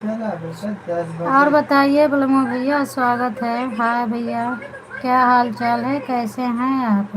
और बताइए बलमो भैया, स्वागत है। हाय भैया, क्या हाल चाल है, कैसे हैं आप?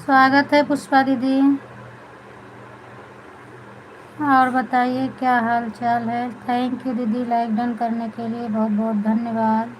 स्वागत है पुष्पा दीदी। और बताइए क्या हाल चाल है। थैंक यू दीदी, लाइक डन करने के लिए बहुत बहुत धन्यवाद।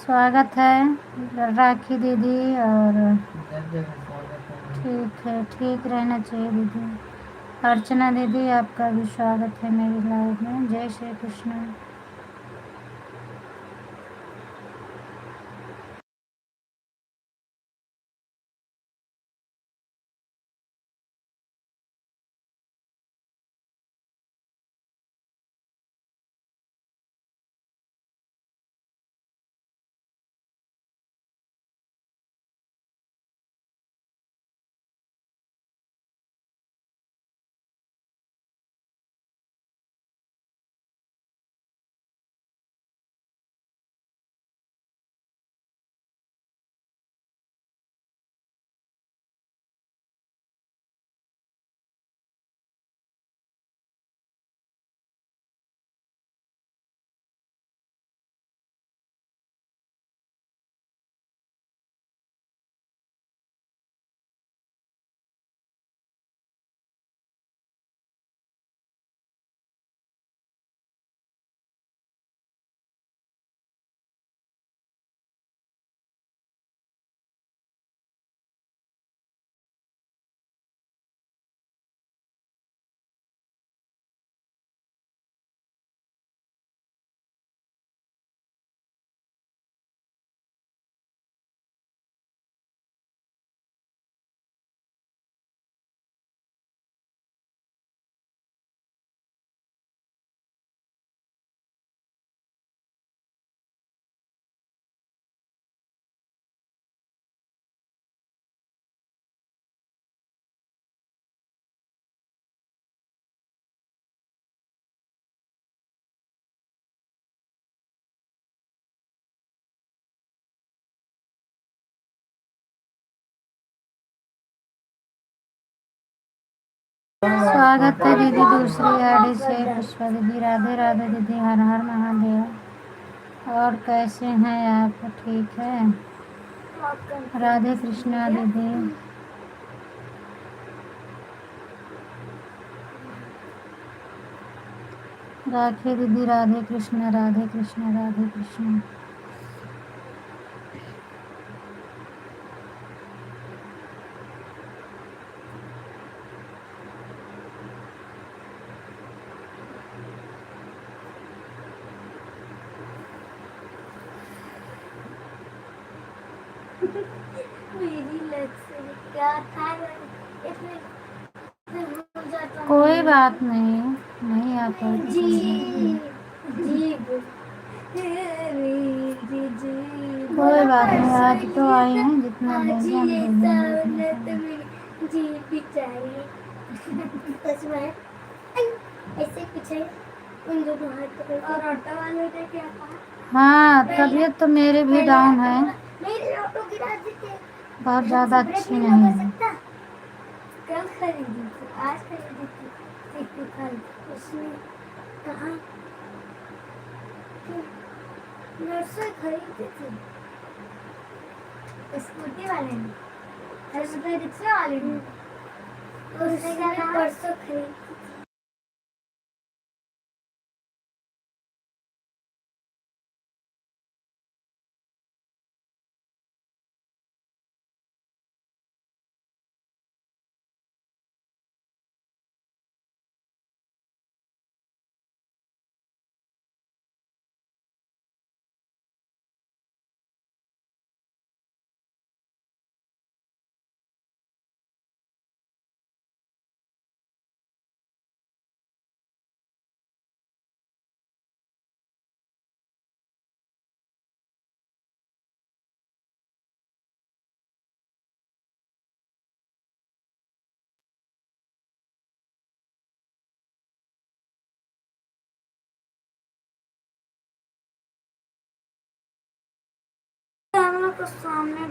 स्वागत है राखी दीदी। और ठीक है, ठीक रहना चाहिए दीदी। अर्चना दीदी, आपका भी स्वागत है मेरी लाइव में। जय श्री कृष्ण। स्वागत है दीदी दूसरी आईडी से पुष्पा दीदी। राधे राधे दीदी, हर हर महादेव। और कैसे हैं आप? ठीक है, राधे कृष्णा दीदी। राखी दीदी, राधे कृष्णा राधे कृष्णा राधे कृष्णा। मेरी लत से क्या था इसमें कोई बात नहीं, नहीं आ पाती। जी जी कोई बात नहीं, आज तो आए हैं, जितना देंगे हम दे देंगे। जी बेचारी उसमें ऐसे कुछ है उन दोनों हाथ पकड़ के। और ऑटो वाले ने क्या कहा? हाँ, तबीयत तो मेरी भी डाउन है, मेरी ऑटो गिरा देते। बहुत ज़्यादा अच्छी नहीं है। कल खरीदी थी, आज खरीदी थी, कल उसने कहा नर्सरी खरीदी थी स्कूटी वाले ने, अरे मतलब रिक्शा वाले ने, उसने कहा परसों खरीदी। कैमरा को सामने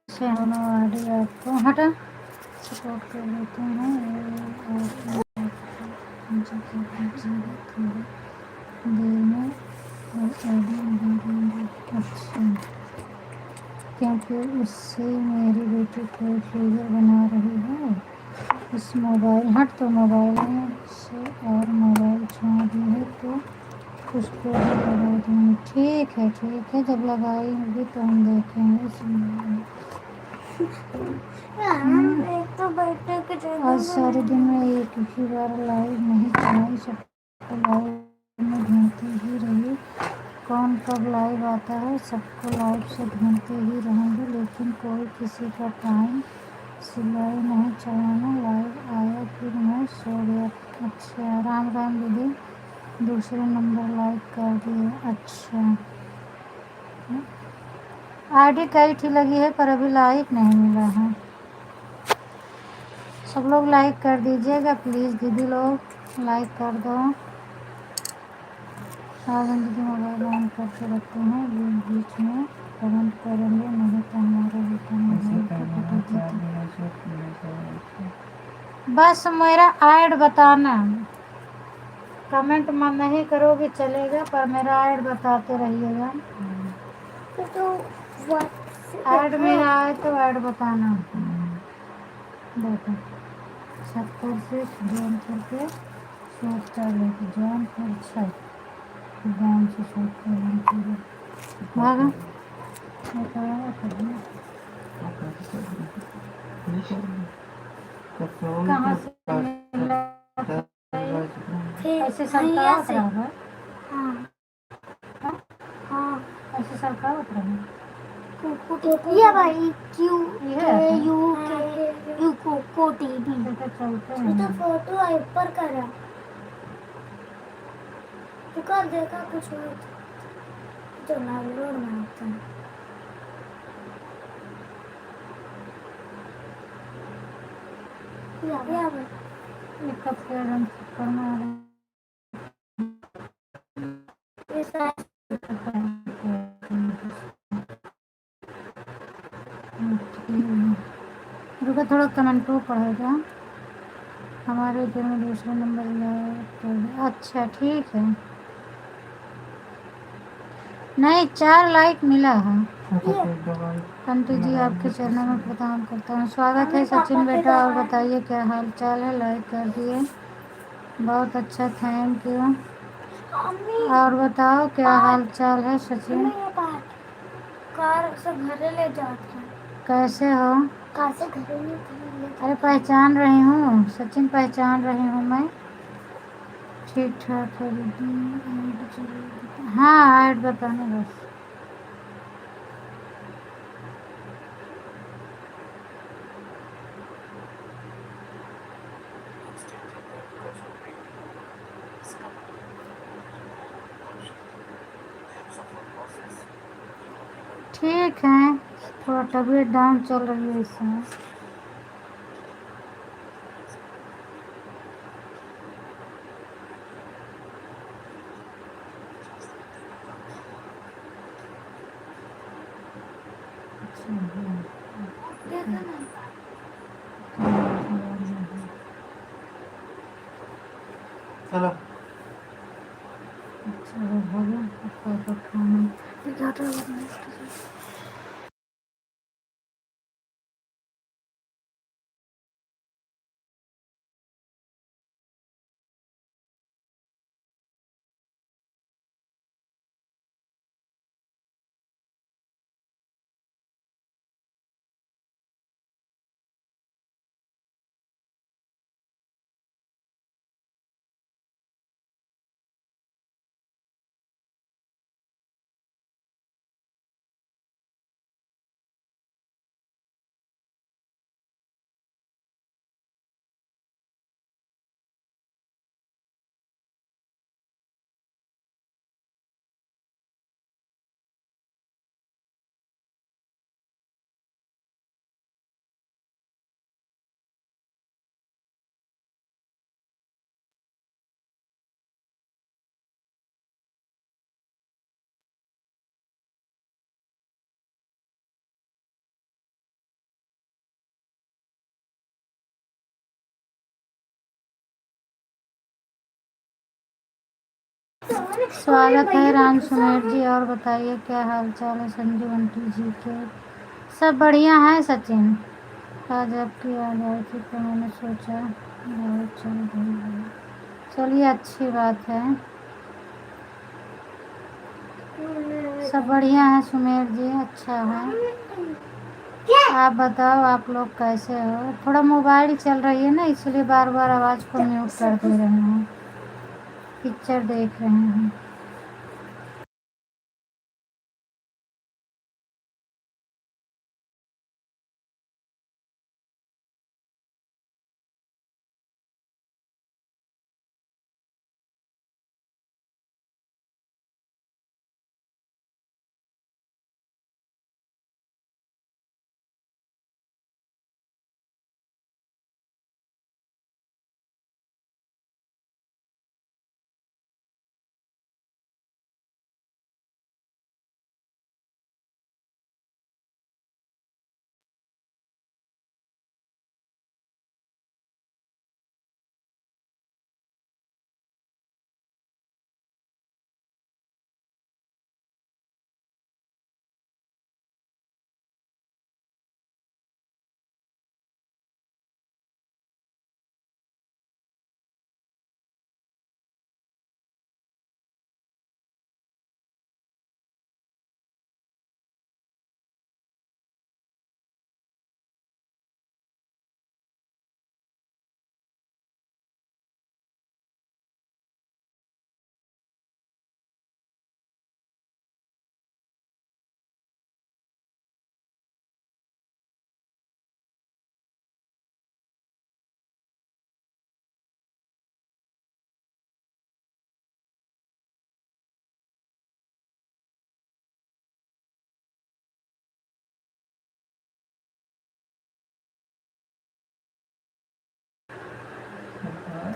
से होना वाली आपको हटा सपोर्ट कर देते हैं। थोड़ी देर में अच्छा, क्योंकि उससे मेरी बेटी कोई फिगर बना रही है इस मोबाइल, हट तो मोबाइल से, और मोबाइल छुआ दी है तो उसको भी लगा दूँगी। ठीक है, जब लगाएंगी तो हम देखेंगे, सुनेंगे। तो बैठे के आज सारे दिन में एक ही बार लाइव नहीं चलाई, सबको लाइव में ढूंढती ही रही। कौन कब लाइव आता है, सबको लाइव से ढूंढते ही रहेंगे, लेकिन कोई किसी का टाइम सिलाई नहीं चलाना। लाइव आया फिर मैं सो गया। अच्छा, राम राम दीदी, दूसरे नंबर लाइक कर दिए। अच्छा, आईडी कई थी लगी है पर अभी लाइक नहीं मिला है। सब लोग लाइक कर दीजिएगा प्लीज़, दीदी लोग लाइक कर दो। सावन दीदी मोबाइल ऑन करके रखते हैं, बीच में कमेंट करेंगे, नहीं तो हमारे बेटा बस मेरा ऐड बताना, कमेंट मन नहीं करोगे चलेगा, पर मेरा ऐड बताते रहिएगा। तो ऐड मेरा आए तो ऐड बताना। देखो 70 से ज्वाइन करके शॉर्ट कर लेते, ज्वाइन कर 6 ज्वाइन से शॉर्ट कर भागा कहाँ से ऐसे सरका उतरा है। हाँ ऐसे सरका उतरा है। ये भाई क्यू ये यू के यू को टीवी तो चलते ये तो हैं। फोटो है ऊपर करा तो कर देखा कुछ हो तो ना लोड में आता है। या भाई एक कप के रंग करना है। ये साइज रुको थोड़ा कमेंट को पढ़ेगा। हमारे घर में दूसरा नंबर लाइक कर दिया। अच्छा ठीक है, नहीं 4 लाइक मिला है। आंटी जी आपके चरणों में प्रणाम करता हूँ। स्वागत है सचिन बेटा, और बताइए क्या हाल चाल है। लाइक कर दिए, बहुत अच्छा, थैंक यू। और बताओ क्या हाल चाल है सचिन। कार से घरे ले जाते हैं। कैसे हो? कार से घरे ले जाते। अरे पहचान रही हूँ सचिन, पहचान रही हूँ मैं। ठीक ठाक है दीदी। हाँ ऐड बताने बस। ठीक है, थोड़ा तबीयत डाउन चल रही है इस समय। चलो अच्छा हो गया पापा का खाना। स्वागत है राम सुमेर जी, और बताइए क्या हाल चाल है संजू आंटी जी के। सब बढ़िया है सचिन। आज आपकी याद आई थी तो मैंने सोचा बहुत चल रही है। चलिए अच्छी बात है, सब बढ़िया है सुमेर जी, अच्छा है। आप बताओ आप लोग कैसे हो। थोड़ा मोबाइल चल रही है ना, इसलिए बार बार आवाज़ को म्यूट कर दे रहे हैं। पिक्चर देख रहे हैं।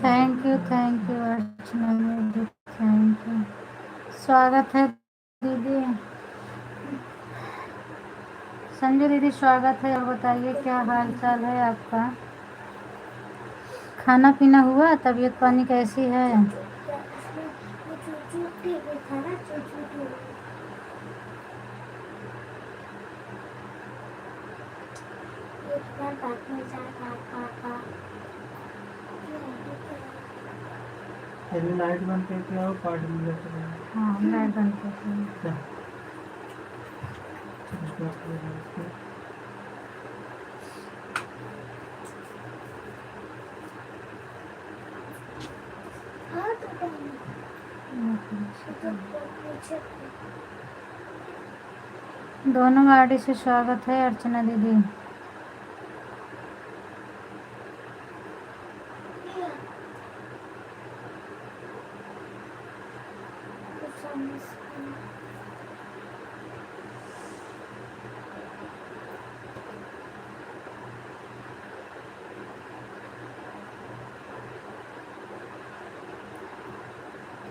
Thank you Archana ji, thank you. स्वागत है दीदी, संजू दीदी स्वागत है। और बताइए क्या हाल चाल है आपका? खाना पीना हुआ? तबीयत पानी कैसी है? क्या इसमें वो चूचू टेबल था ना, चूचू टेबल। ये तुम्हारे बात में जा का पहले लाइट बंद करके आओ, पार्ट मिल जाता है। हाँ लाइट बंद करके क्या? इसको आप ले लो इसको। हाँ तो पीछे दोनों गाड़ी से स्वागत है अर्चना दीदी।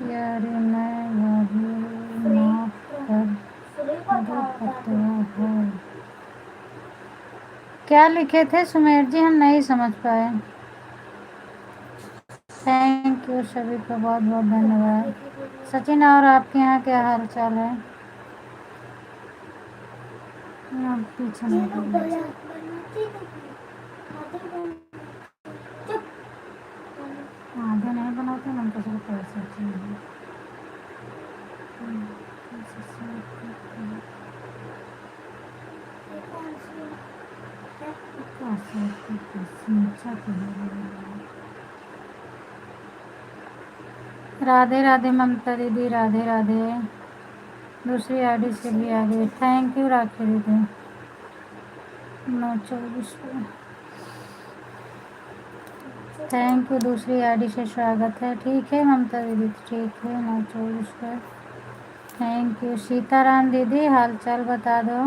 यार मैं भाभी माफ कर दो पतवा है। क्या लिखे थे सुमेर जी? हम नहीं समझ पाए। थैंक यू सभी को बहुत बहुत धन्यवाद। सचिन और आपके यहाँ क्या हाल चाल है? आप पीछे ये नहीं लोग बोलिए। बनाते चुप। आधे नहीं बनाते मन को सिर्फ पैसे चाहिए। ये कौन सी है? राधे राधे ममता दीदी, राधे राधे। दूसरी आईडी से भी आ गई। थैंक यू राखी दीदी। 924 थैंक यू। दूसरी आईडी से स्वागत है। ठीक है ममता दीदी, ठीक है। 924 पर थैंक यू। सीताराम दीदी हाल चाल बता दो।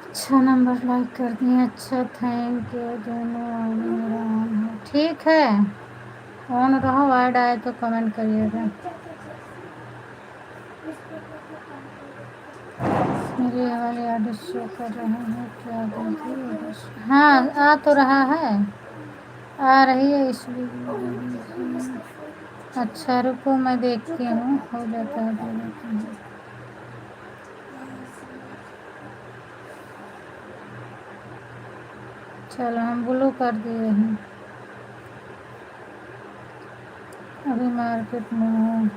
अच्छा नंबर लाइक कर दिए। अच्छा थैंक यू। दोनों आईडी मेरा ऑन है। ठीक है ऑन रहो। ऐड आए तो कमेंट करिएगा। मेरे ये वाले आईडी शो कर रहे हैं क्या दीदी? हाँ आ तो रहा है, आ रही है इसलिए। अच्छा रुको मैं देखती हूँ, हो जाता है तो देखती हूँ। चलो हम ब्लू कर दिए हैं। अभी मार्केट में हूँ।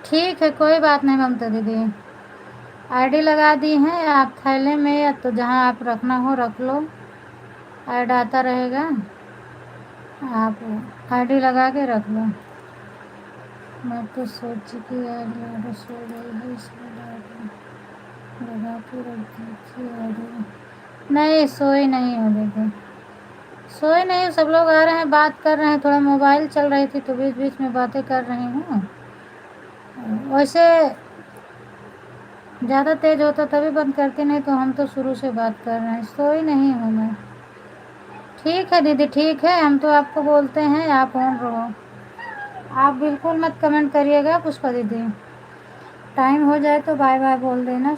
ठीक है कोई बात नहीं ममता दीदी। आईडी लगा दी है आप थैले में, या तो जहाँ आप रखना हो रख लो। ऐड आता रहेगा, आप आईडी लगा के रख लो। मैं तो सोची कि आईडी सो गई है इसलिए लगा के रख दी थी आईडी। नहीं सोई नहीं हो देखो, सोई नहीं। सब लोग आ रहे हैं, बात कर रहे हैं। थोड़ा मोबाइल चल रही थी तो बीच बीच में बातें कर रही हूँ। वैसे ज़्यादा तेज होता तभी बंद करती, नहीं तो हम तो शुरू से बात कर रहे हैं। सोई नहीं हूँ मैं। ठीक है दीदी ठीक है, हम तो आपको बोलते हैं आप ऑन रहो। आप बिल्कुल मत कमेंट करिएगा पुष्पा दीदी। टाइम हो जाए तो बाय बाय बोल देना।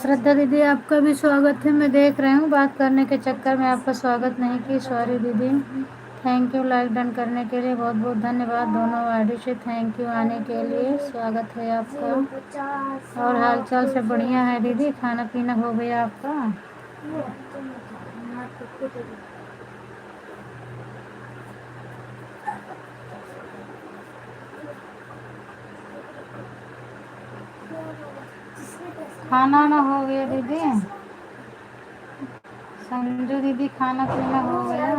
श्रद्धा दीदी आपका भी स्वागत है। मैं देख रही हूँ बात करने के चक्कर में आपका स्वागत नहीं की, सॉरी दीदी। थैंक यू लाइक डन करने के लिए, बहुत बहुत धन्यवाद। दोनों आईडी से थैंक यू आने के लिए, स्वागत है आपका। और हालचाल सब बढ़िया है दीदी? खाना पीना हो गया आपका? खाना ना हो गया दीदी? संजू दीदी खाना पीना हो गया?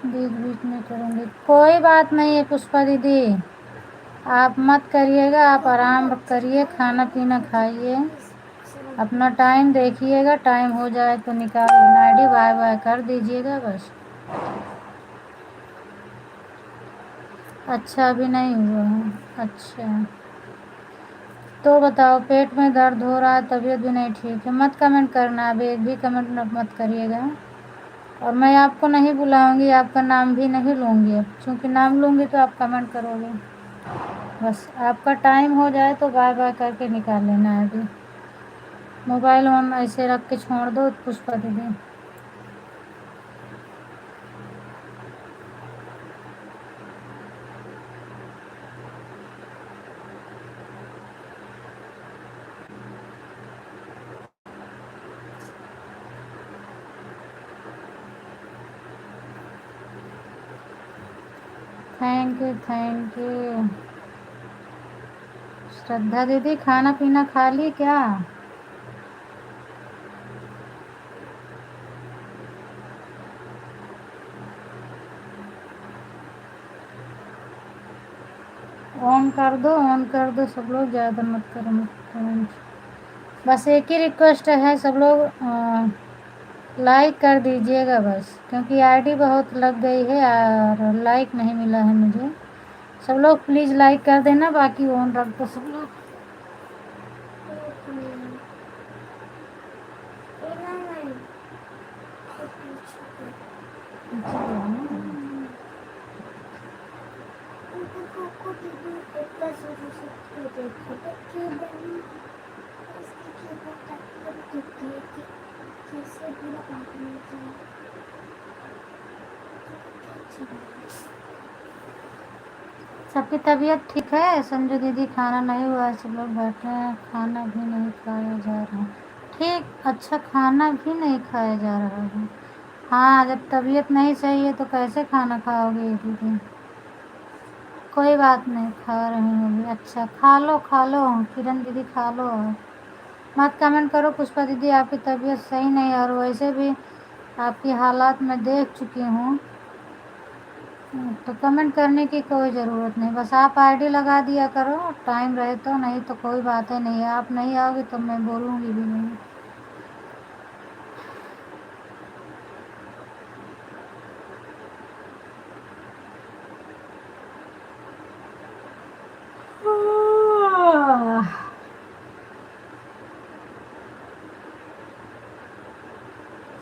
बीच बीच में करूँगी, कोई बात नहीं है पुष्पा दीदी, आप मत करिएगा, आप आराम करिए, खाना पीना खाइए, अपना टाइम देखिएगा, टाइम हो जाए तो निकाल लेना आईडी, बाय बाय कर दीजिएगा बस। अच्छा अभी नहीं हुआ है? अच्छा तो बताओ, पेट में दर्द हो रहा है, तबीयत भी नहीं ठीक है? मत कमेंट करना, अभी एक भी कमेंट मत करिएगा। और मैं आपको नहीं बुलाऊंगी, आपका नाम भी नहीं लूँगी, अब क्योंकि नाम लूँगी तो आप कमेंट करोगे। बस आपका टाइम हो जाए तो बाय बाय करके निकाल लेना है अभी। मोबाइल ऑन ऐसे रख के छोड़ दो पुष्पा दीदी। Thank you thank you. Shraddha दीदी खाना पीना खा ली क्या? ऑन कर दो, ऑन कर दो सब लोग, ज़्यादा मत करो मत कमेंट। बस एक ही रिक्वेस्ट है, सब लोग लाइक कर दीजिएगा बस, क्योंकि आईडी बहुत लग गई है और लाइक नहीं मिला है मुझे। सब लोग प्लीज़ लाइक कर देना, बाकी ऑन रख दो सब लोग। सबकी तबीयत ठीक है? संजू दीदी खाना नहीं हुआ है, सब लोग बैठे हैं, खाना भी नहीं खाया जा रहा है। ठीक, अच्छा खाना भी नहीं खाया जा रहा है? हाँ, जब तबीयत नहीं सही है तो कैसे खाना खाओगे दीदी? कोई बात नहीं, खा रही हूँ अभी। अच्छा खा लो किरण दीदी खा लो। मत कमेंट करो पुष्पा दीदी, आपकी तबीयत सही नहीं है और वैसे भी आपकी हालात मैं देख चुकी हूँ, तो कमेंट करने की कोई ज़रूरत नहीं। बस आप आईडी लगा दिया करो टाइम रहे तो, नहीं तो कोई बात ही नहीं है। आप नहीं आओगे तो मैं बोलूँगी भी नहीं।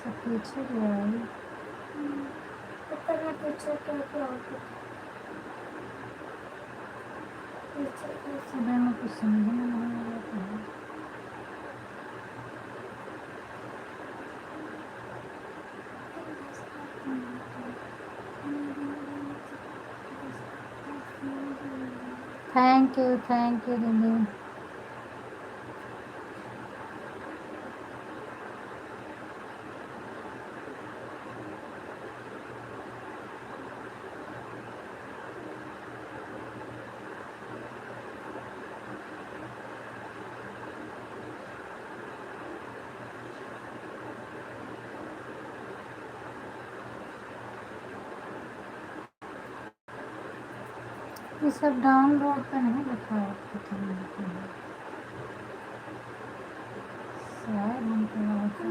सब पीछे गया है। सुबह में कुछ समझ में नहीं आ रहा है। थैंक यू दीदी। ये सब डाउनलोड पे नहीं लिखा है, पता नहीं क्यों। शायद हमको लगा था।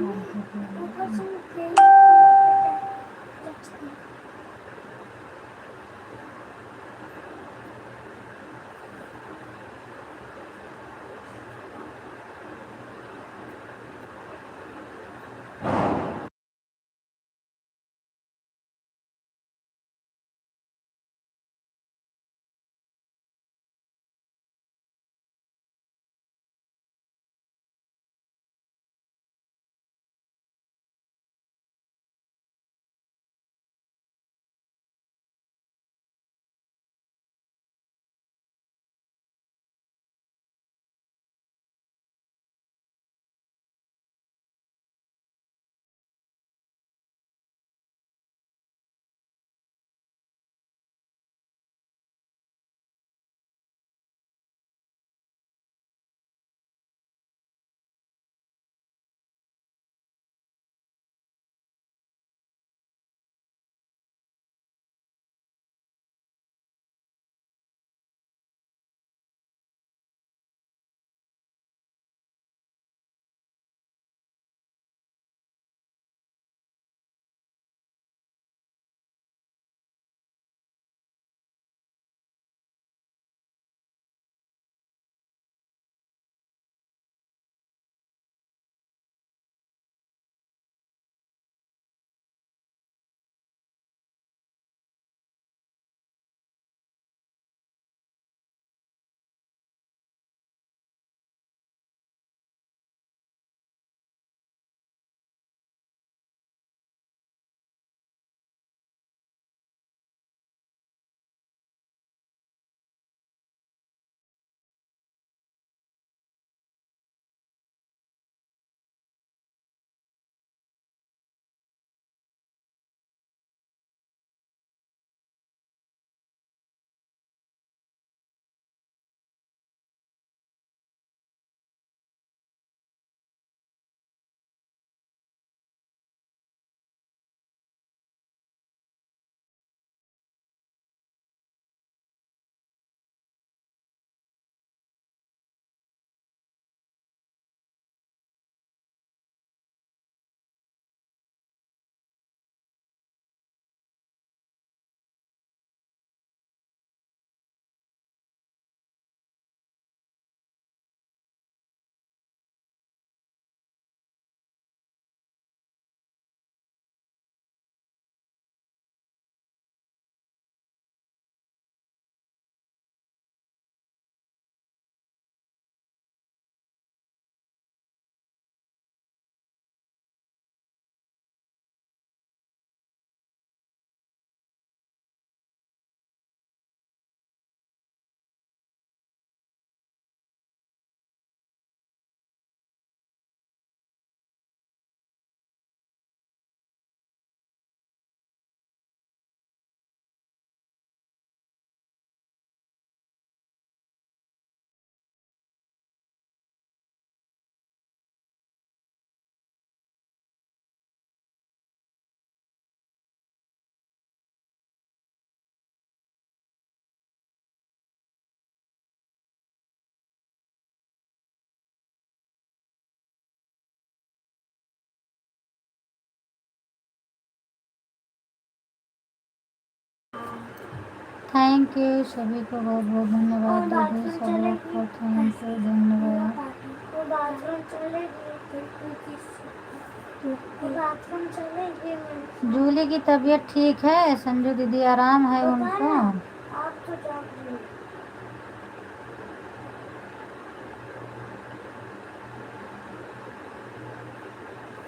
थैंक यू सभी को बहुत बहुत धन्यवाद दीदी, सब लोग को थैंक यू, धन्यवाद। वो बाथरूम चलेगी, बाथरूम चलेगी। जूली की तबीयत ठीक है, संजू दीदी आराम है उनको। आप तो जाओ।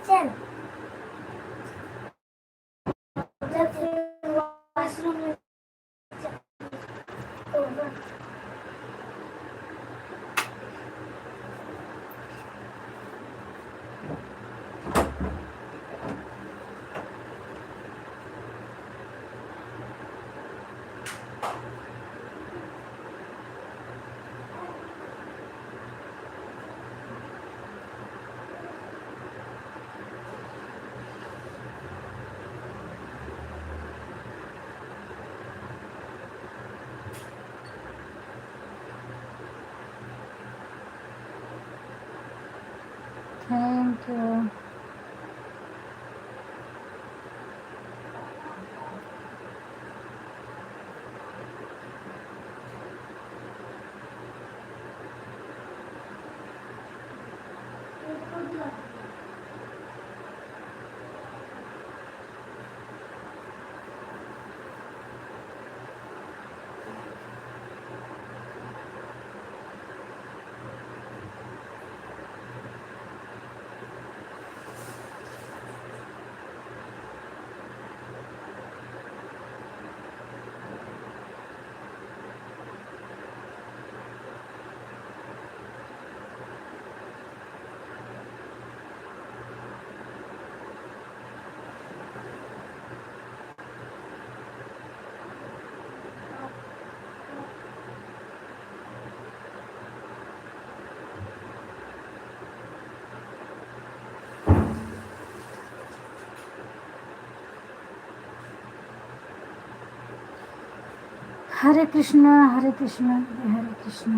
चल जब फिर वॉशरूम में थैंक यू। हरे कृष्णा हरे कृष्णा हरे कृष्णा।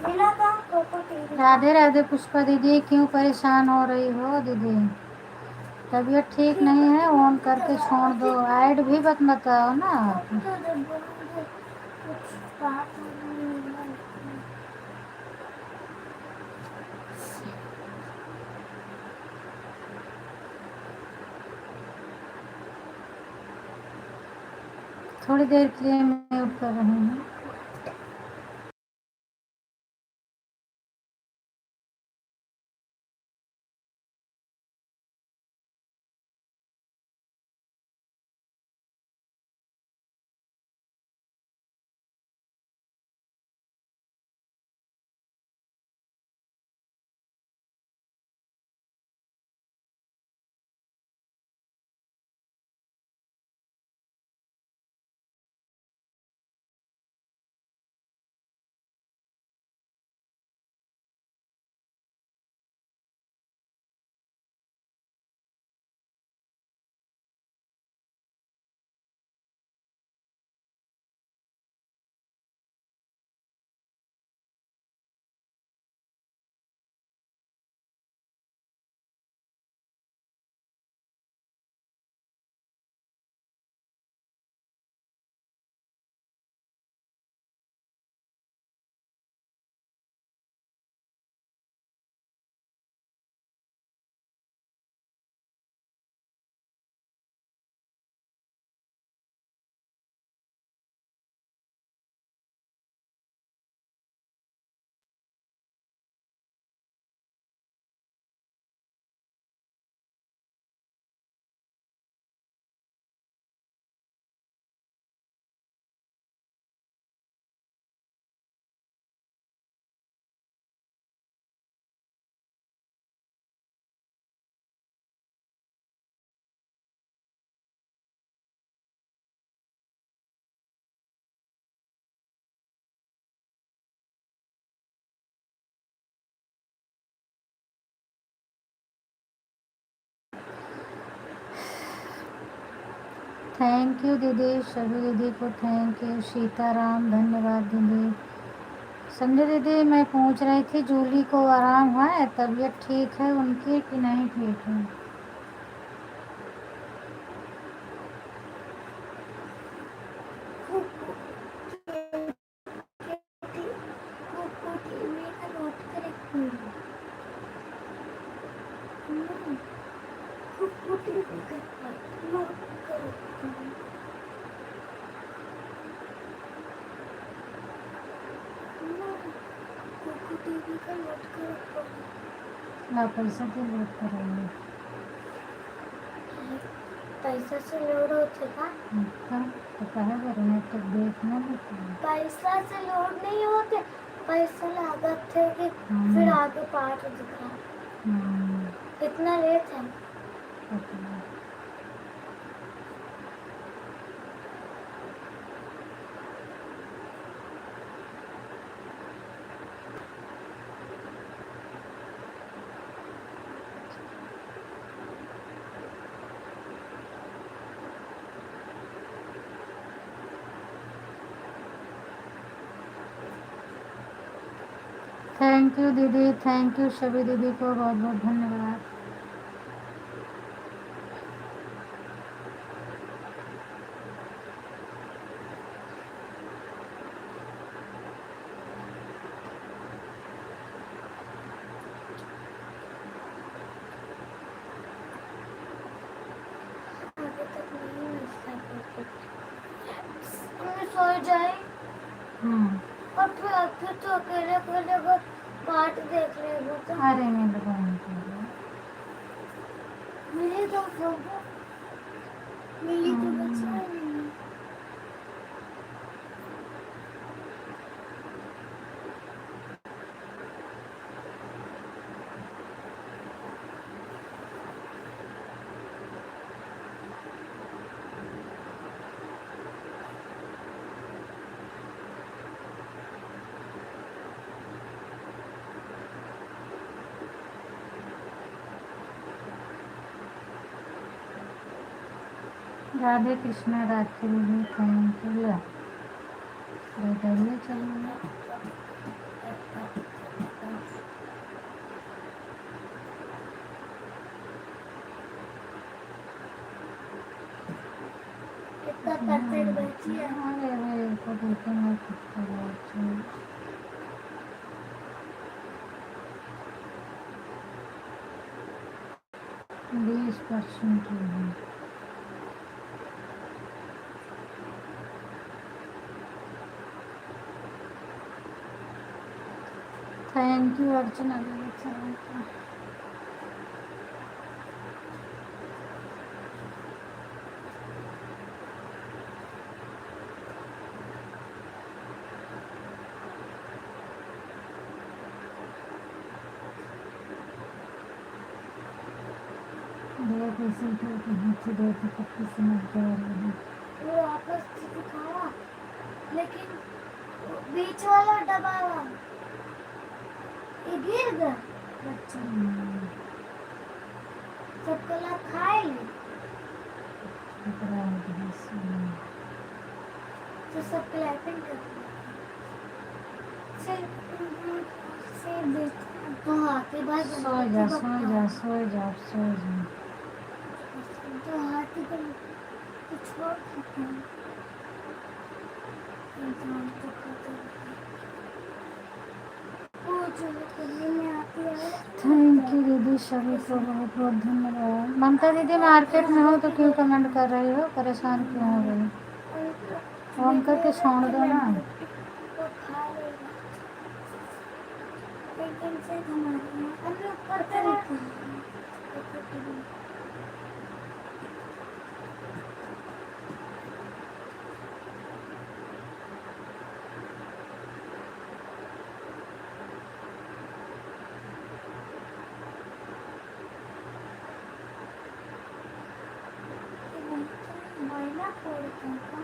मिला था राधे राधे पुष्पा दीदी, क्यों परेशान हो रही हो दीदी? तबीयत ठीक नहीं है, ऑन करके छोड़ दो, ऐड भी मत बताओ ना। थोड़ी देर के लिए म्यूट कर रही हूँ। थैंक यू दीदी, सभी दीदी को थैंक यू। सीताराम धन्यवाद दीदी, संजय दीदी, मैं पूछ रही थी जूली को आराम है, तबीयत ठीक है उनकी कि नहीं ठीक है? टीवी का नोट करेक्ट टीवी का नोट करेक्ट टीवी का नोट करेक्ट ना पैसा की लोड करेंगे पैसा से लोड होते का तो कहे करेंगे तो देखना होता है। पैसा से लोड नहीं होते, पैसा लागत थे कि फिर आगे पार्ट दिखा कितना रेट है। थैंक यू दीदी, थैंक यू सभी दीदी को बहुत बहुत धन्यवाद। आगे तक नहीं मिलता मैं सो जाए और फिर तो अकेले अकेले को पार्ट देख लेगा तो अरे मैं लगाऊंगी मिली तो फोटो मिली तो बचा नहीं। राधे कृष्णा, राखी दीदी, थैंक यू। बताइए चलिए। इतना परसेंट बची है। अरे अरे को देखेंगे कितना बची। 20% है। थैंक यू अर्चना दीदी, थैंक यू। किसी को हाथ दे तो पक्की समझ जा रही है। वो आपस दिखाया लेकिन बीच वाला डब्बा ये गिर गया बच्चा सब कला खाए ले तो सब क्लैपिंग करते से तो हाथी भाई सो जा सो जा सो जा सो जा। तो हाथी को छोड़ देते हैं इंसान को खाते वो जो करने में आती है। थैंक यू दीदी, सभी को बहुत बहुत धन्यवाद। ममता दीदी मार्केट में हो तो क्यों कमेंट कर रही हो, परेशान क्यों हो गई? फोन करके छोड़ दो ना। वो खा लेगा लेकिन से हमारे अभी ऊपर तरीका महिला फोड़ता है।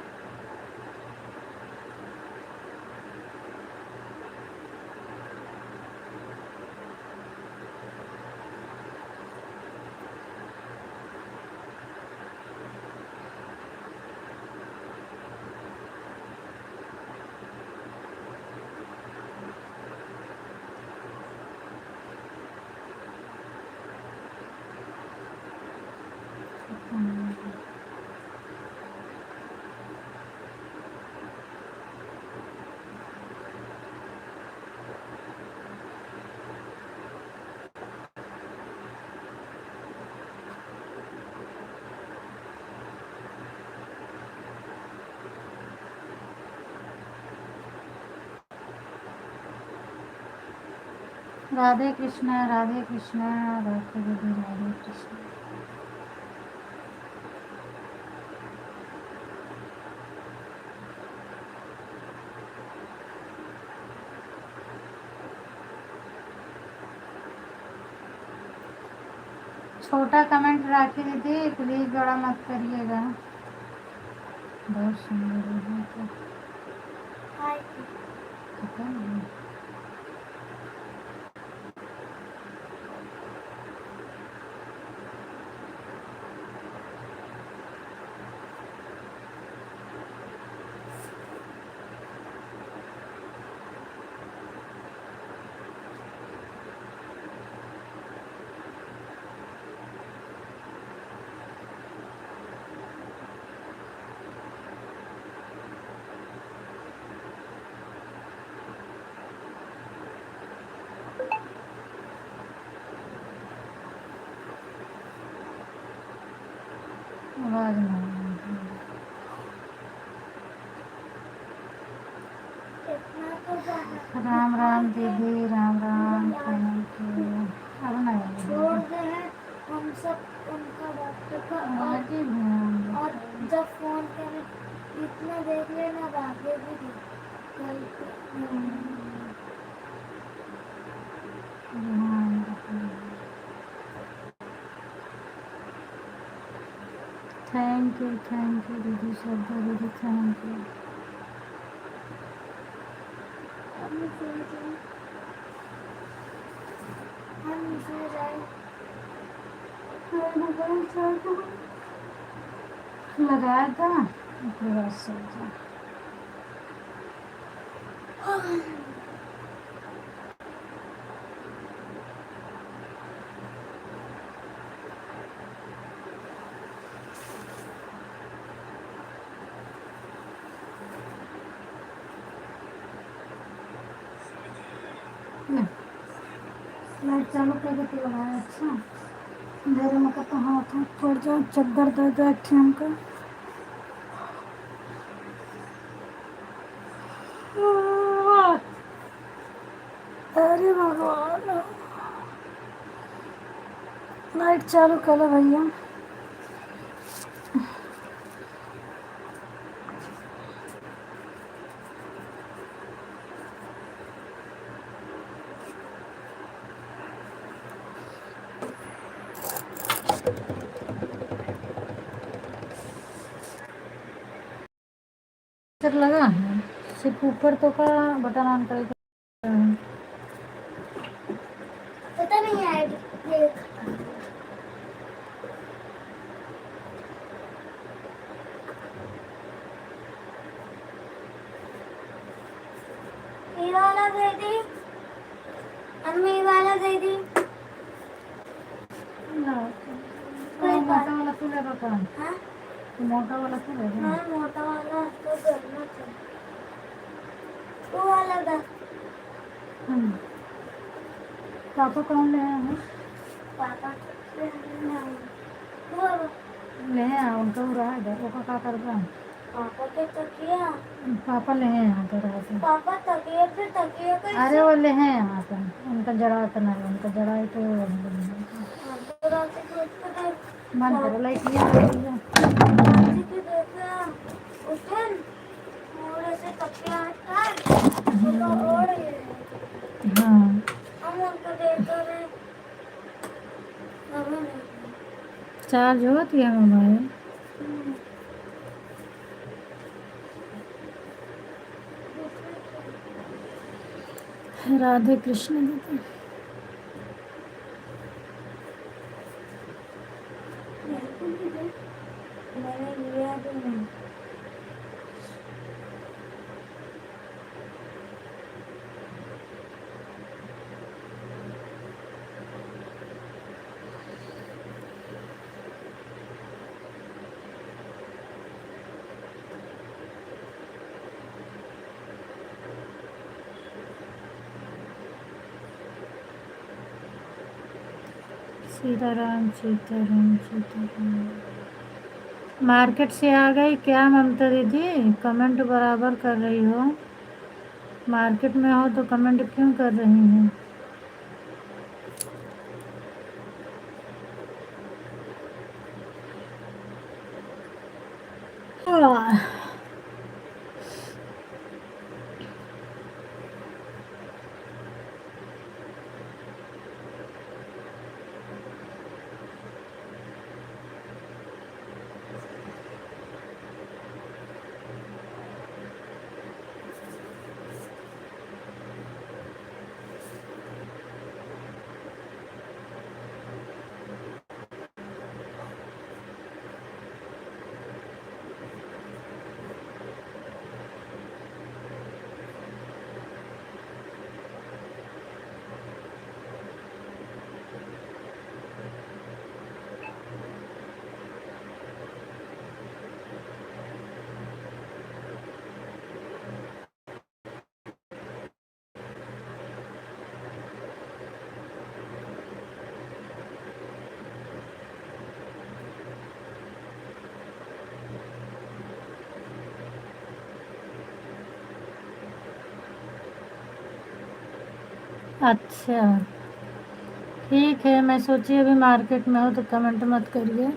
राधे कृष्णा राधे कृष्णा राधे दीदी राधे कृष्णा। छोटा कमेंट राखी दीदी प्लीज़ बड़ा मत करिएगा। बहुत सुंदर है तो हाय पता नहीं। आवाज नहीं। इतना तो बाहर राम राम दीदी राम राम थैंक यू। अब नहीं छोड़ दे है हम सब उनका डॉक्टर का आवाज ही ध्यान और जब फोन करें इतना देख लेना आगे भी देख। कल ध्यान रखना। थैंक यू दीदी श्रद्धा दीदी थैंक यू। लगाया था उसके बाद सो जा। लाइट चालू करके तो लगाया। अच्छा अंधेरे में कहता हाथ हाथ पड़ जाओ चद्दर दे दो एक हमको। अरे भगवान लाइट चालू कर लो भैया। तक लगा है सिर्फ ऊपर तो का बटन ऑन करेगा। पता नहीं है ये वाला दे दी अम्मी वाला दे दी मोटा वाला फूल है पापा। हाँ मोटा वाला फूल है हाँ मोटा वाला तो करना था वो वाला था पापा कौन ले आए हैं? पापा वो ले आए उनका वो रहा है वो का कर रहा है। पापा के तकिया पापा ले हैं यहाँ पे रहा था। पापा तकिया पे तकिया पे अरे वो ले हैं यहाँ पे उनका जड़ा तो नहीं उनका जड़ा ही तो रात को उठकर मन करो लाइट नहीं आ रही है। रात को देखा उठन और ऐसे तकिया हटा उसको ओढ़ गए हाँ हम उनको देखते रहे हमें नहीं चार्ज होती है मोबाइल। राधे कृष्ण दीदी मैंने लिया भी नहीं सीताराम सीताराम सीताराम। मार्केट से आ गई क्या ममता दीदी? कमेंट बराबर कर रही हो। मार्केट में हो तो कमेंट क्यों कर रही हैं? आह, अच्छा ठीक है, मैं सोची अभी मार्केट में हो तो कमेंट मत करिए।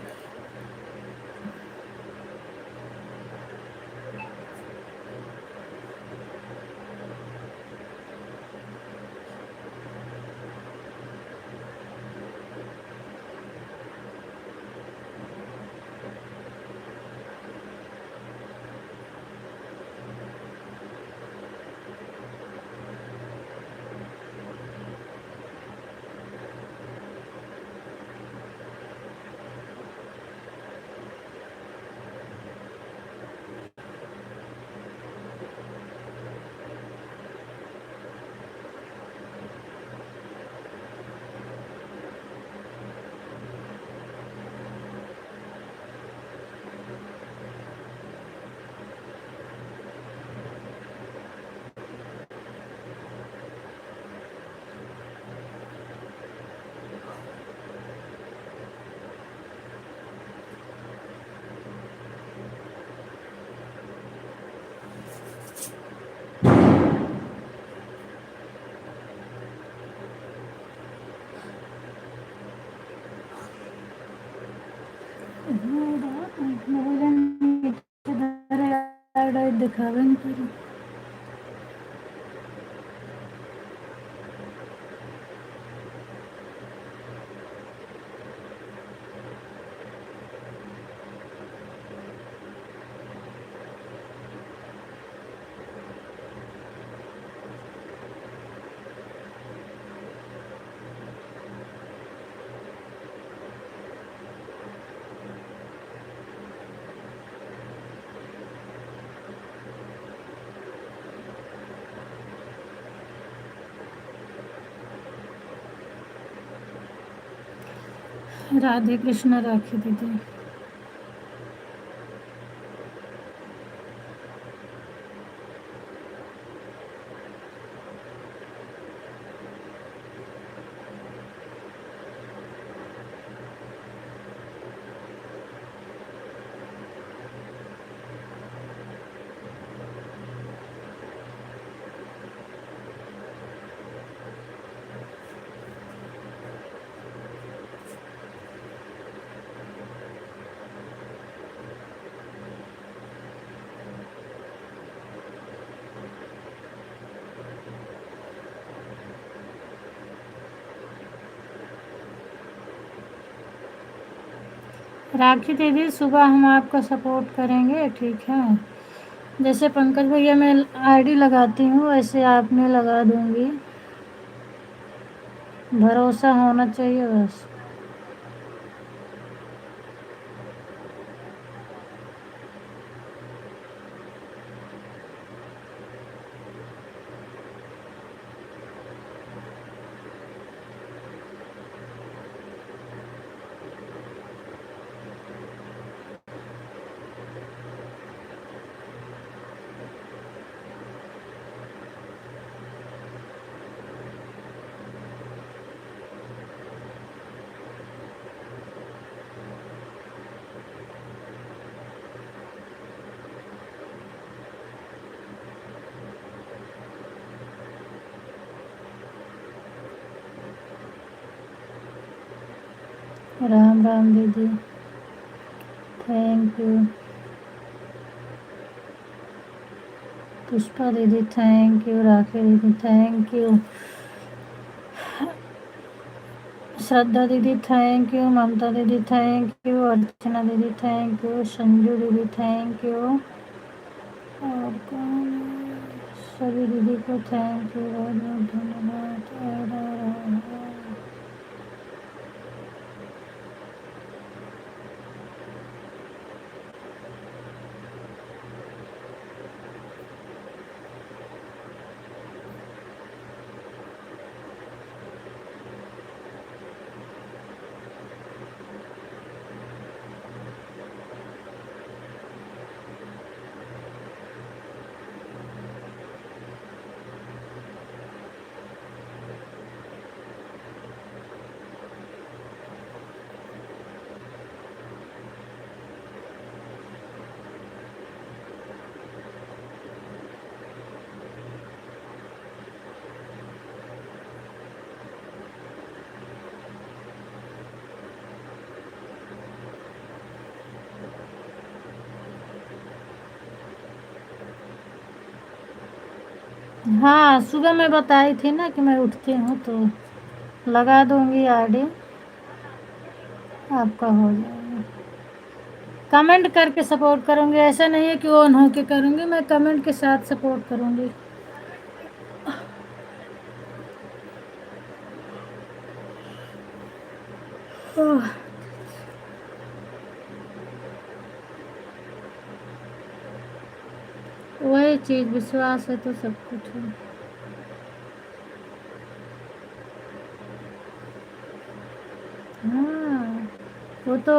दिखावे नहीं करी। राधे कृष्ण राखी दीदी। राखी दीदी सुबह हम आपका सपोर्ट करेंगे, ठीक है। जैसे पंकज भैया मैं आईडी लगाती हूँ वैसे आपने लगा दूंगी, भरोसा होना चाहिए बस। राम राम दीदी, थैंक यू। पुष्पा दीदी थैंक यू, राखी दीदी थैंक यू, श्रद्धा दीदी थैंक यू, ममता दीदी थैंक यू, अर्चना दीदी थैंक यू, संजू दीदी थैंक यू, और कौन है? सभी दीदी को थैंक यू, बहुत बहुत धन्यवाद। हाँ, सुबह मैं बताई थी ना कि मैं उठती हूँ तो लगा दूंगी आईडी, आपका हो जाएगा। कमेंट करके सपोर्ट करूंगी, ऐसा नहीं है कि ऑन होके करूंगी, मैं कमेंट के साथ सपोर्ट करूंगी। ओह, वही चीज़, विश्वास है तो सब कुछ है। हाँ, वो तो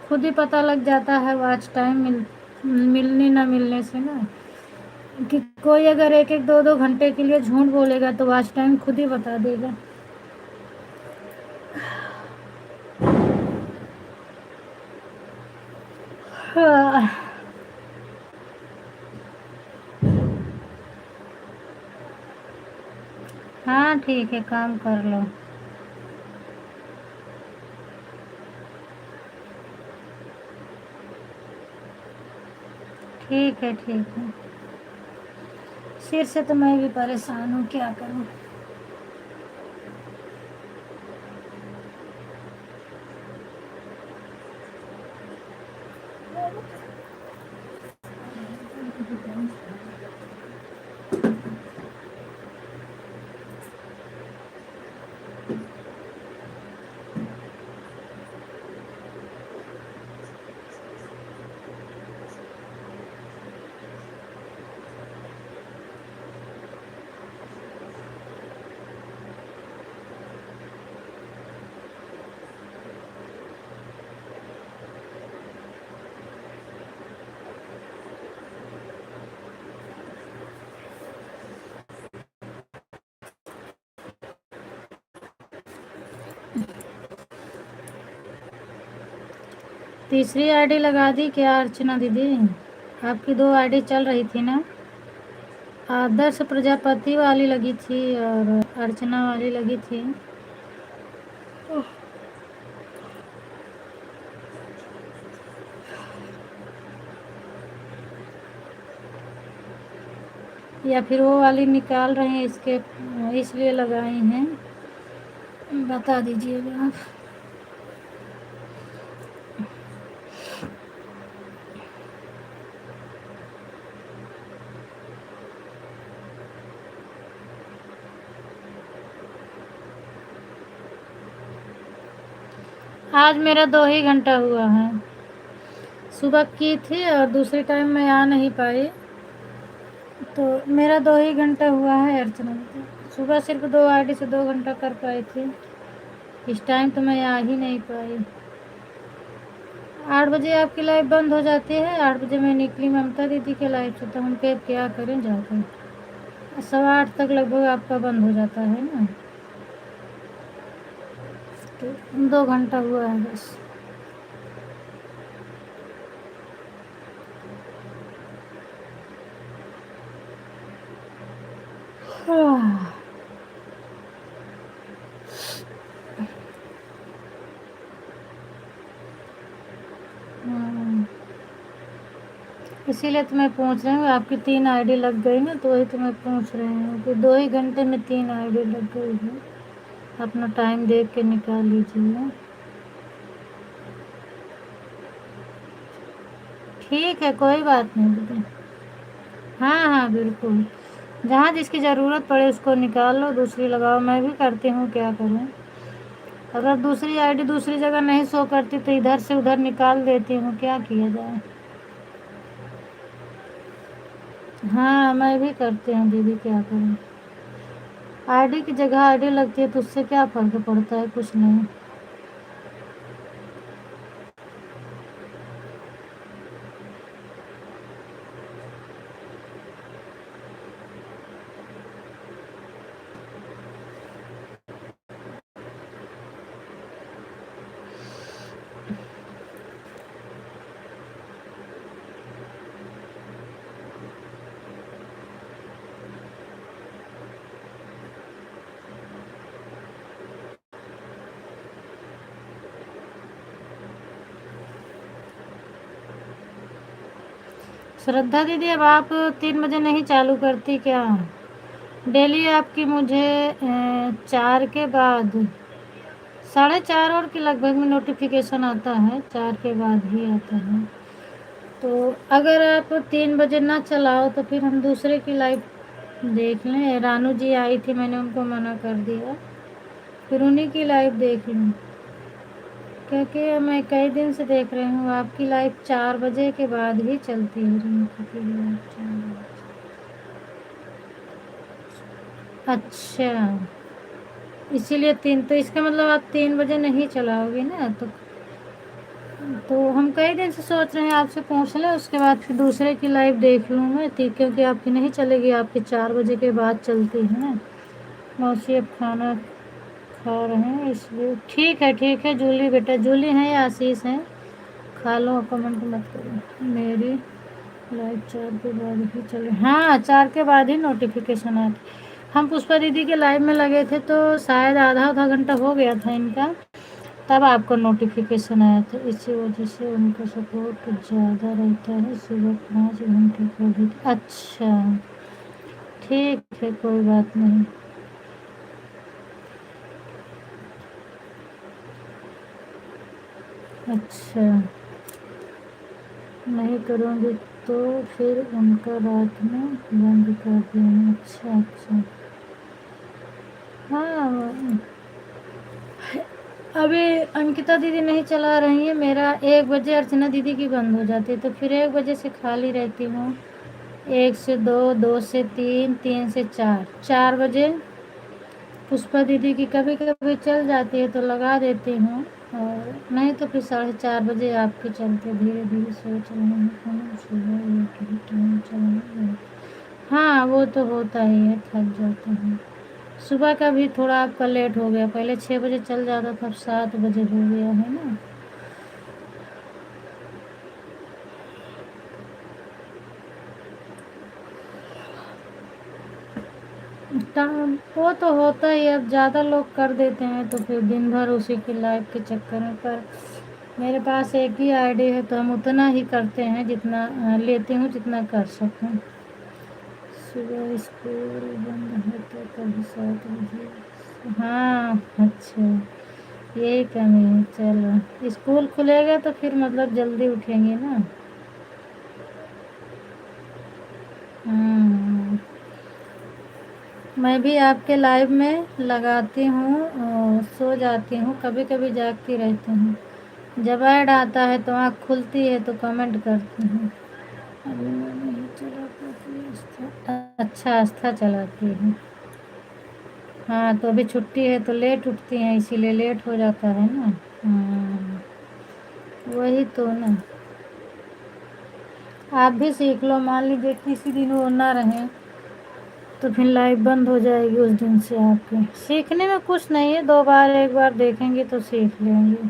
खुद ही पता लग जाता है वॉच टाइम मिलने ना मिलने से ना, कि कोई अगर एक एक दो दो घंटे के लिए झूठ बोलेगा तो वॉच टाइम खुद ही बता देगा। हाँ, हाँ ठीक है, काम कर लो। ठीक है, ठीक है। सिर से तो मैं भी परेशान हूँ, क्या करूँ। तीसरी आईडी लगा दी क्या अर्चना दीदी? आपकी दो आईडी चल रही थी ना? आदर्श प्रजापति वाली लगी थी और अर्चना वाली लगी थी। या फिर वो वाली निकाल रहे हैं इसके, इसलिए लगाए हैं, बता दीजिएगा आप। आज मेरा 2 ही घंटा हुआ है, सुबह की थी और दूसरे टाइम मैं आ नहीं पाई, तो मेरा 2 ही घंटा हुआ है अर्चना दीदी। सुबह सिर्फ 2 आईडी से 2 घंटा कर पाई थी, इस टाइम तो मैं आ ही नहीं पाई। 8 बजे आपकी लाइव बंद हो जाती है, 8 बजे मैं निकली ममता दीदी के लाइव से, तो हम पे क्या करें जाकर, 8:15 तक लगभग आपका बंद हो जाता है ना, तो 2 घंटा हुआ है बस। इसीलिए तो मैं पूछ रही हूँ, आपकी 3 आईडी लग गई ना, तो वही तो मैं पूछ रही हूँ कि 2 ही घंटे में 3 आईडी लग गई है। अपना टाइम देख के निकाल लीजिए। ठीक है, कोई बात नहीं दीदी। हाँ हाँ बिल्कुल, जहाँ जिसकी ज़रूरत पड़े उसको निकाल लो, दूसरी लगाओ। मैं भी करती हूँ, क्या करूँ। अगर दूसरी आईडी दूसरी जगह नहीं शो करती तो इधर से उधर निकाल देती हूँ, क्या किया जाए। हाँ मैं भी करती हूँ दीदी, क्या करूँ। आईडी की जगह आईडी लगती है तो उससे क्या फ़र्क पड़ता है, कुछ नहीं। श्रद्धा दीदी, अब आप 3 बजे नहीं चालू करती क्या? डेली आपकी मुझे 4 के बाद, 4:30 और के लगभग में नोटिफिकेशन आता है, 4 के बाद ही आता है। तो अगर आप 3 बजे ना चलाओ तो फिर हम दूसरे की लाइव देख लें। रानू जी आई थी, मैंने उनको मना कर दिया, फिर उन्हीं की लाइव देख लूँ। क्योंकि मैं कई दिन से देख रही हूँ आपकी लाइव 4 बजे के बाद ही चलती है। रिंकी की लाइव 4 बजे। अच्छा, इसीलिए 3, तो इसका मतलब आप 3 बजे नहीं चलाओगे ना। तो हम कई दिन से सोच रहे हैं आपसे पूछ लें, उसके बाद फिर दूसरे की लाइव देख लूँ मैं, ठीक, क्योंकि आपकी नहीं चलेगी, आपकी 4 बजे के बाद चलती है ना। मौसी अब खाना खा रहे हैं इसलिए। ठीक है जूली बेटा, जूली हैं या आशीष हैं, खा लो, कमेंट मत करो। मेरी लाइव 4 के बाद ही चले, हाँ 4 के बाद ही नोटिफिकेशन आती। हम पुष्पा दीदी के लाइव में लगे थे तो शायद आधा घंटा हो गया था इनका, तब आपको नोटिफिकेशन आया था। इसी वजह से उनका सपोर्ट ज़्यादा रहता है, सुबह 5 घंटे का भी। अच्छा ठीक है, कोई बात नहीं। अच्छा, नहीं करूँगी तो फिर उनका रात में बंद कर देना। अच्छा अच्छा, हाँ अभी अंकिता दीदी नहीं चला रही है, मेरा 1 बजे अर्चना दीदी की बंद हो जाती है, तो फिर 1 बजे से खाली रहती हूँ। 1 से 2, 2 से 3, 3 से 4, 4 बजे पुष्पा दीदी की कभी कभी चल जाती है तो लगा देती हूँ, और नहीं तो फिर 4:30 बजे आपके चलते धीरे धीरे सोच रहे हैं सुबह एक ही टाइम चलाएंगे। हाँ वो तो होता ही है, थक जाते हैं। सुबह का भी थोड़ा आपका लेट हो गया, पहले 6 बजे चल जाता था, अब 7 बजे हो गया है ना। वो तो होता ही है, अब ज़्यादा लोग कर देते हैं तो फिर दिन भर उसी की लाइफ के चक्कर में। पर मेरे पास एक ही आईडी है तो हम उतना ही करते हैं जितना लेती हूँ, जितना कर सकूँ। सुबह स्कूल बंद है तो कभी 7 बजे। हाँ अच्छा, यही कमी है। चलो स्कूल खुलेगा तो फिर मतलब जल्दी उठेंगे ना। हम्म, मैं भी आपके लाइव में लगाती हूँ और सो जाती हूँ, कभी कभी जागती रहती हूँ। जब ऐड आता है तो आँख खुलती है तो कमेंट करती हूँ। अभी मैं नहीं चला पाती आस्था। अच्छा आस्था चलाती है, हाँ तो अभी छुट्टी है तो लेट उठती हैं, इसीलिए लेट हो जाता है ना। वही तो ना। आप भी सीख लो, मान लीजिए किसी दिन वो ना रहे तो फिर लाइव बंद हो जाएगी उस दिन से। आपके सीखने में कुछ नहीं है, 2 बार 1 बार देखेंगे तो सीख लेंगे।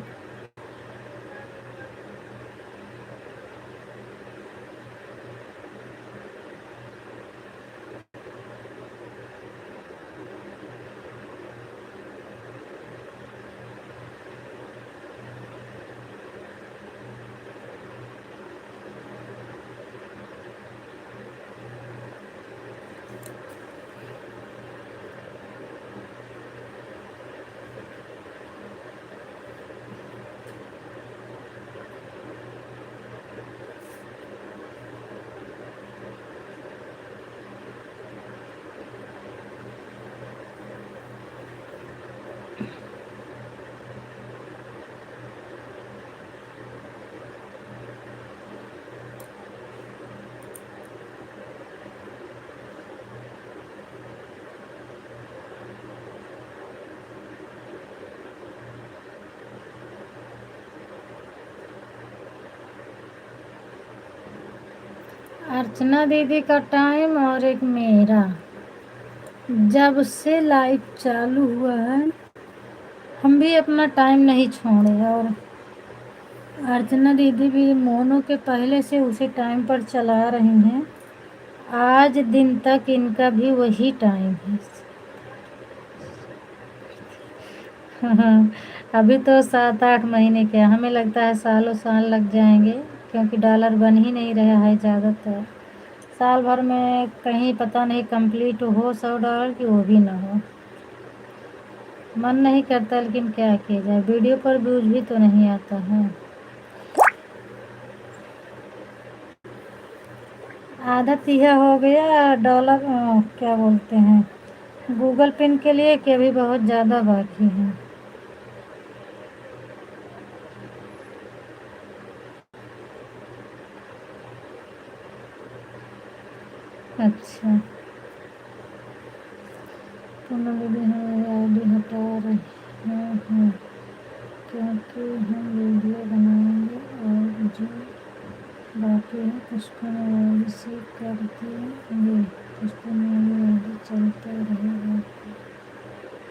अर्चना दीदी का टाइम और एक मेरा, जब से लाइव चालू हुआ है हम भी अपना टाइम नहीं छोड़े, और अर्चना दीदी भी मोनू के पहले से उसी टाइम पर चला रही हैं। आज दिन तक इनका भी वही टाइम है। हाँ, अभी तो 7-8 महीने के, हमें लगता है सालों साल लग जाएंगे, क्योंकि डॉलर बन ही नहीं रहा है ज़्यादातर। साल भर में कहीं पता नहीं कंप्लीट हो $100 की, वो भी ना हो। मन नहीं करता, लेकिन क्या किया जाए, वीडियो पर व्यूज भी तो नहीं आता है। आदत यह हो गया डॉलर, क्या बोलते हैं, गूगल पिन के लिए, कि अभी बहुत ज़्यादा बाकी है। अच्छा, पुनः दीदी हमारी आईडी हटा रहे हैं क्योंकि हम वीडियो बनाएंगे, और जो बाकी है पुष्पा मोबाइल से करती है, पुष्पा मोबाइल चलता रहेगा।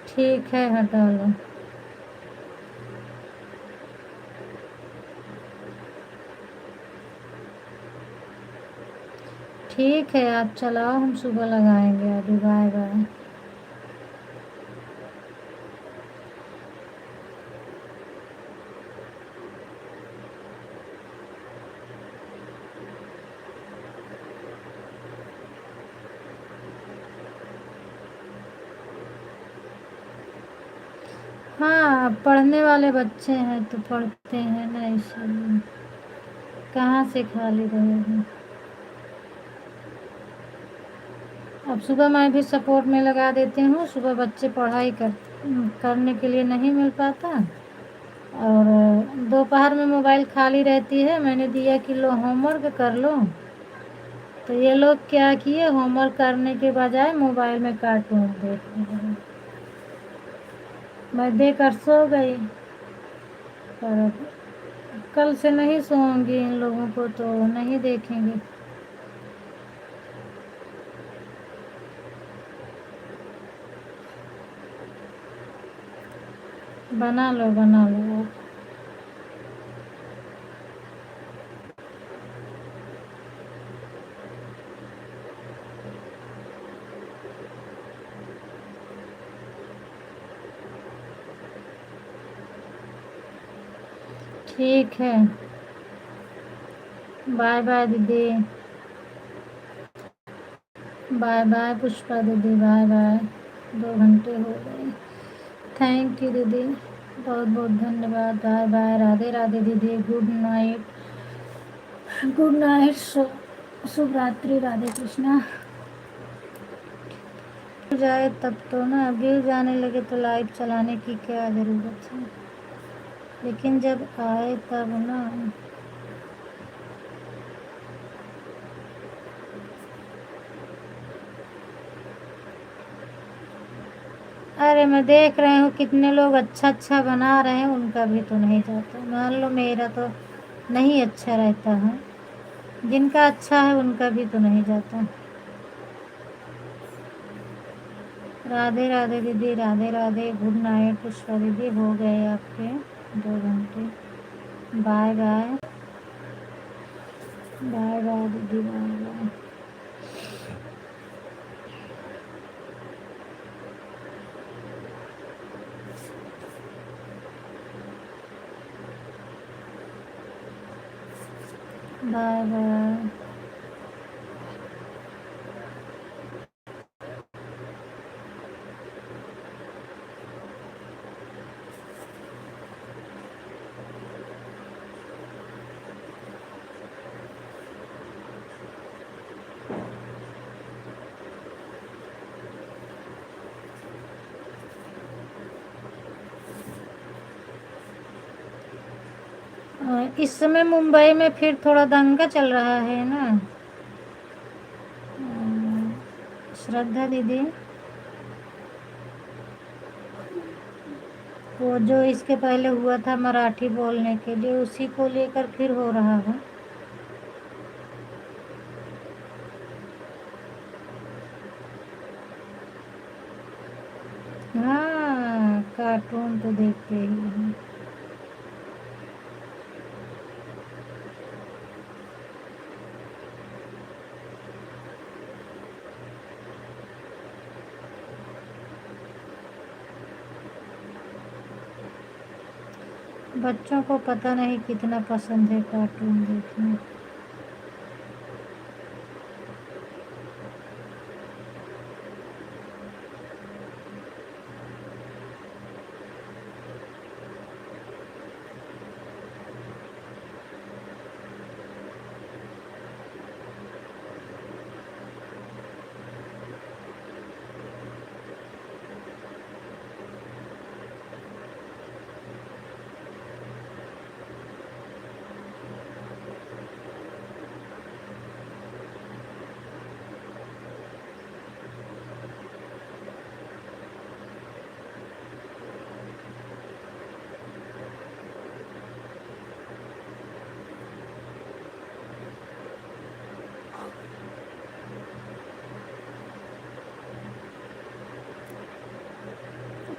ठीक है, हटा लो। ठीक है, आप चलाओ, हम सुबह लगाएंगे। अभी बाय बाय। हाँ, पढ़ने वाले बच्चे हैं तो पढ़ते हैं ना, इसलिए कहाँ से खाली रहेगा। अब सुबह मैं भी सपोर्ट में लगा देती हूँ, सुबह बच्चे पढ़ाई करने के लिए नहीं मिल पाता, और दोपहर में मोबाइल खाली रहती है, मैंने दिया कि लो होमवर्क कर लो, तो ये लोग क्या किए, होमवर्क करने के बजाय मोबाइल में कार्टून देखने लगे। मैं देकर सो गई, पर अब कल से नहीं सोऊंगी, इन लोगों को तो नहीं देखेंगे। बना लो बना लो आप। ठीक है, बाय बाय दीदी, बाय बाय पुष्पा दीदी, बाय बाय। 2 घंटे हो गए। थैंक यू दीदी, बहुत बहुत धन्यवाद। बाय बाय, राधे राधे दीदी, गुड नाइट, गुड नाइट, शुभ रात्रि, राधे कृष्णा। जाए तब तो ना, व्यू जाने लगे तो लाइव चलाने की क्या ज़रूरत है, लेकिन जब आए तब ना। अरे मैं देख रही हूँ कितने लोग अच्छा अच्छा बना रहे हैं, उनका भी तो नहीं जाता। मान लो मेरा तो नहीं अच्छा रहता है, जिनका अच्छा है उनका भी तो नहीं जाता। राधे राधे दीदी, राधे राधे, गुड नाइट पुष्पा दीदी, हो गए आपके 2 घंटे। बाय बाय, बाय बाय दीदी, बाय बाय। Bye bye. इस समय मुंबई में फिर थोड़ा दंगा चल रहा है ना। श्रद्धा दीदी, वो जो इसके पहले हुआ था मराठी बोलने के लिए, उसी को लेकर फिर हो रहा है। कार्टून तो देखते ही हैं। बच्चों को पता नहीं कितना पसंद है कार्टून देखना।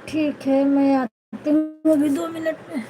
ठीक है, मैं आती हूँ अभी 2 मिनट में।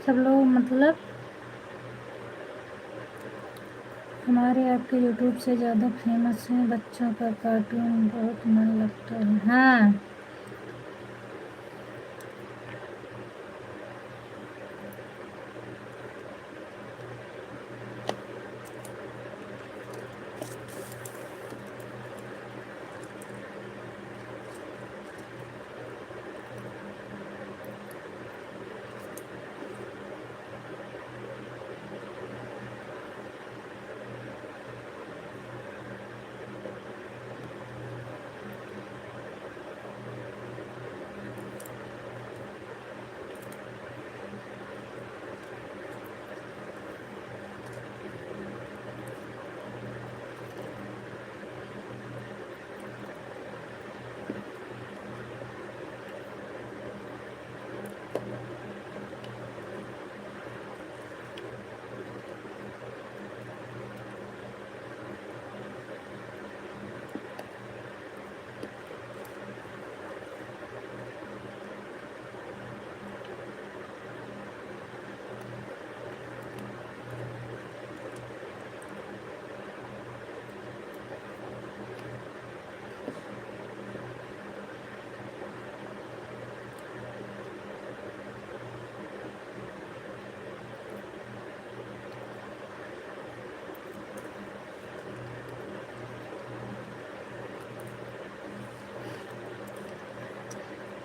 सब लोग मतलब हमारे आपके यूट्यूब से ज़्यादा फेमस हैं। बच्चों का कार्टून बहुत मन लगता है। हाँ,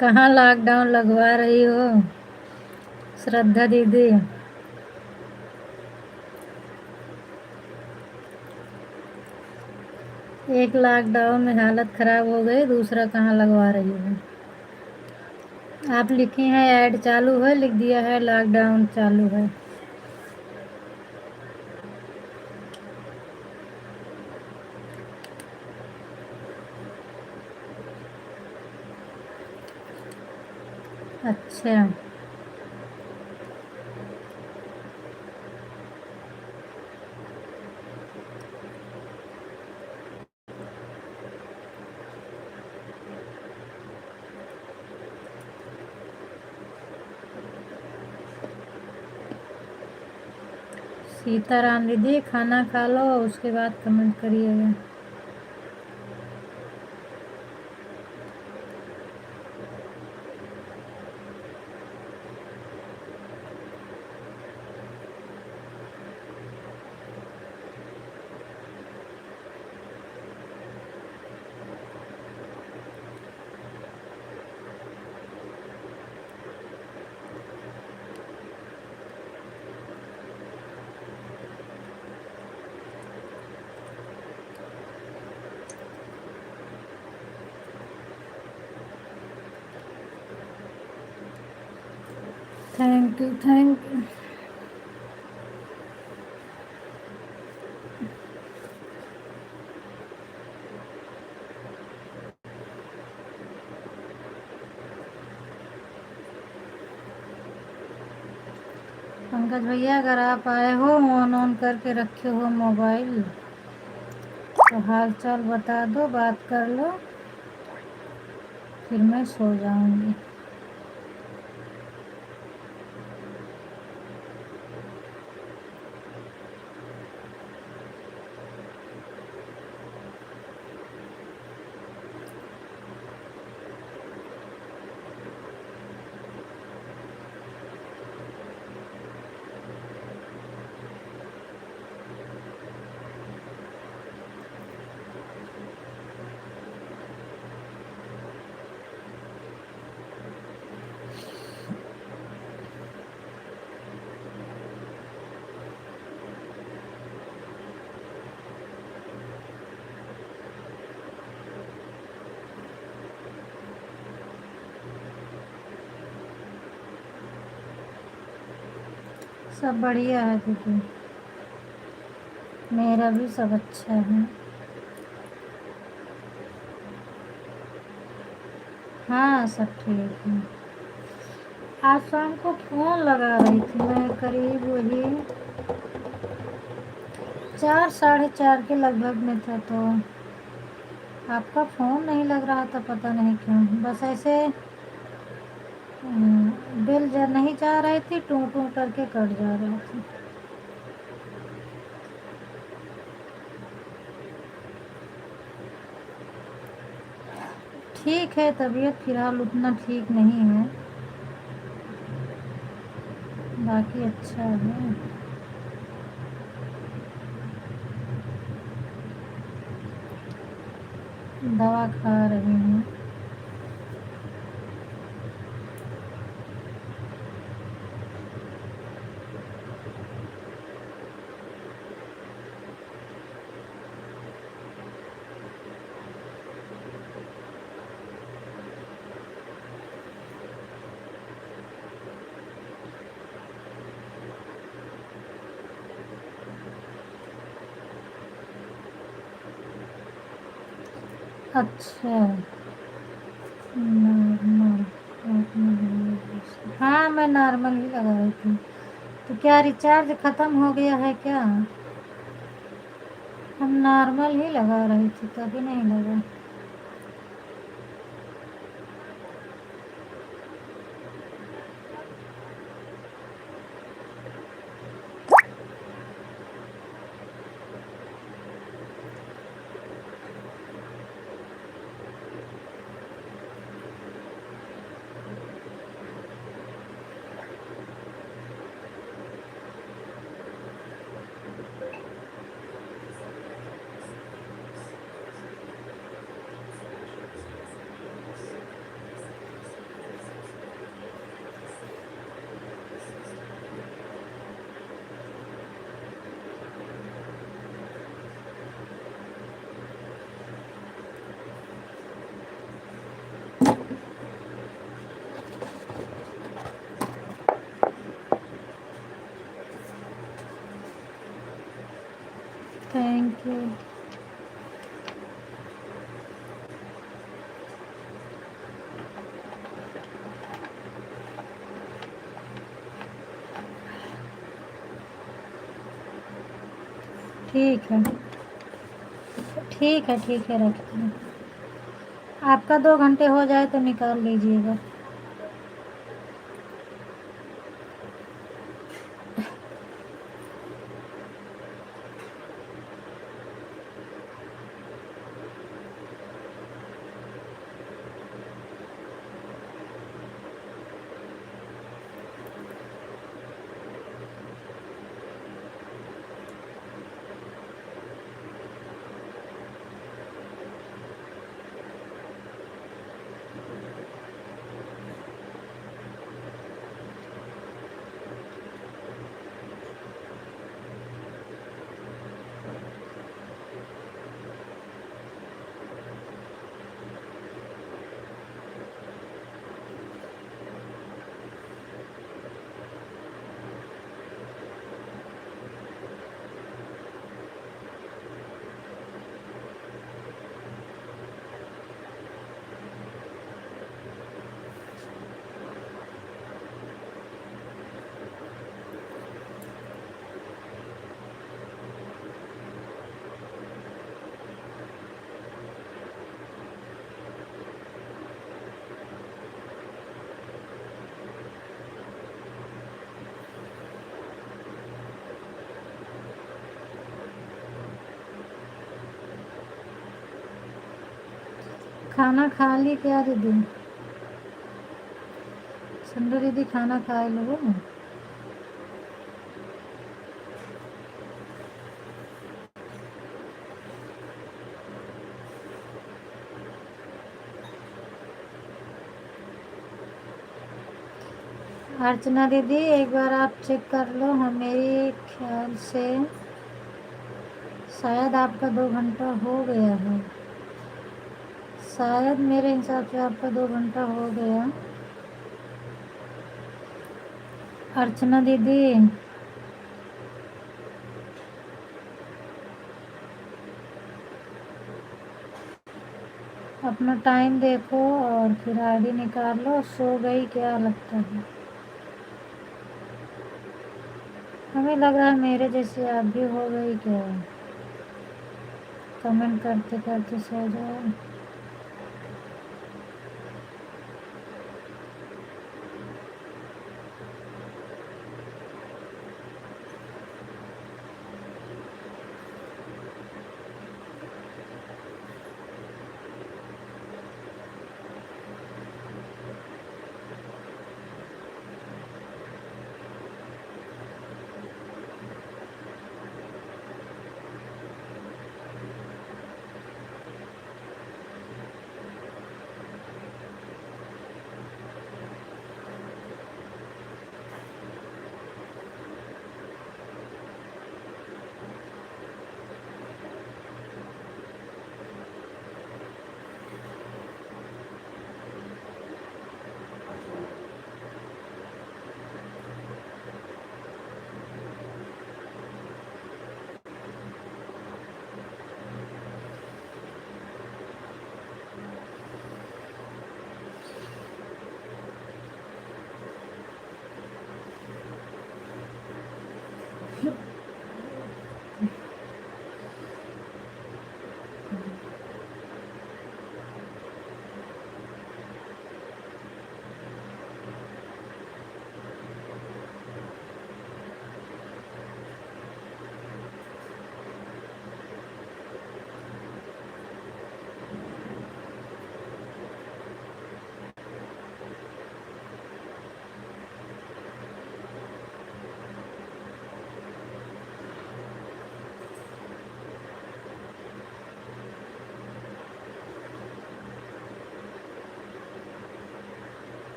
कहाँ लॉकडाउन लगवा रही हो श्रद्धा दीदी? एक लॉकडाउन में हालत खराब हो गई, दूसरा कहाँ लगवा रही हो? आप लिखी हैं ऐड चालू है, लिख दिया है लॉकडाउन चालू है। अच्छा, सीताराम दीदी खाना खा लो, उसके बाद कमेंट करिएगा। Thank you, thank you. Pankaj भैया अगर आप आए हो, ऑन करके रखे हो मोबाइल, तो हाल चाल बता दो, बात कर लो, फिर मैं सो जाऊंगी। सब बढ़िया है दीदी, मेरा भी सब अच्छा है। हाँ सब ठीक है। आज शाम को फ़ोन लगा रही थी मैं, करीब वही 4 साढ़े 4 के लगभग में था, तो आपका फ़ोन नहीं लग रहा था, पता नहीं क्यों। बस ऐसे बिल नहीं जा रही थी, टू टू करके कट जा रही थी। ठीक है, तबीयत फ़िलहाल उतना ठीक नहीं है, बाकी अच्छा है। दवा खा रही हूँ। अच्छा, नॉर्मल। हाँ मैं नॉर्मल ही लगा रही थी। तो क्या रिचार्ज ख़त्म हो गया है क्या? हम नॉर्मल ही लगा रही थी, तभी नहीं लगा। Thank you. ठीक है ठीक है ठीक है, रखते हैं। आपका 2 घंटे हो जाए तो निकाल लीजिएगा। खाना खा ली क्या दीदी? संडे दीदी खाना खा लो। अर्चना दीदी एक बार आप चेक कर लो, हम मेरे ख्याल से शायद आपका 2 घंटा हो गया है। शायद मेरे हिसाब से आपका 2 घंटा हो गया। अर्चना दीदी अपना टाइम देखो और फिर आईडी निकाल लो। सो गई क्या लगता है? हमें लग रहा है मेरे जैसे आप भी हो गई क्या? कमेंट करते करते सो जाओ।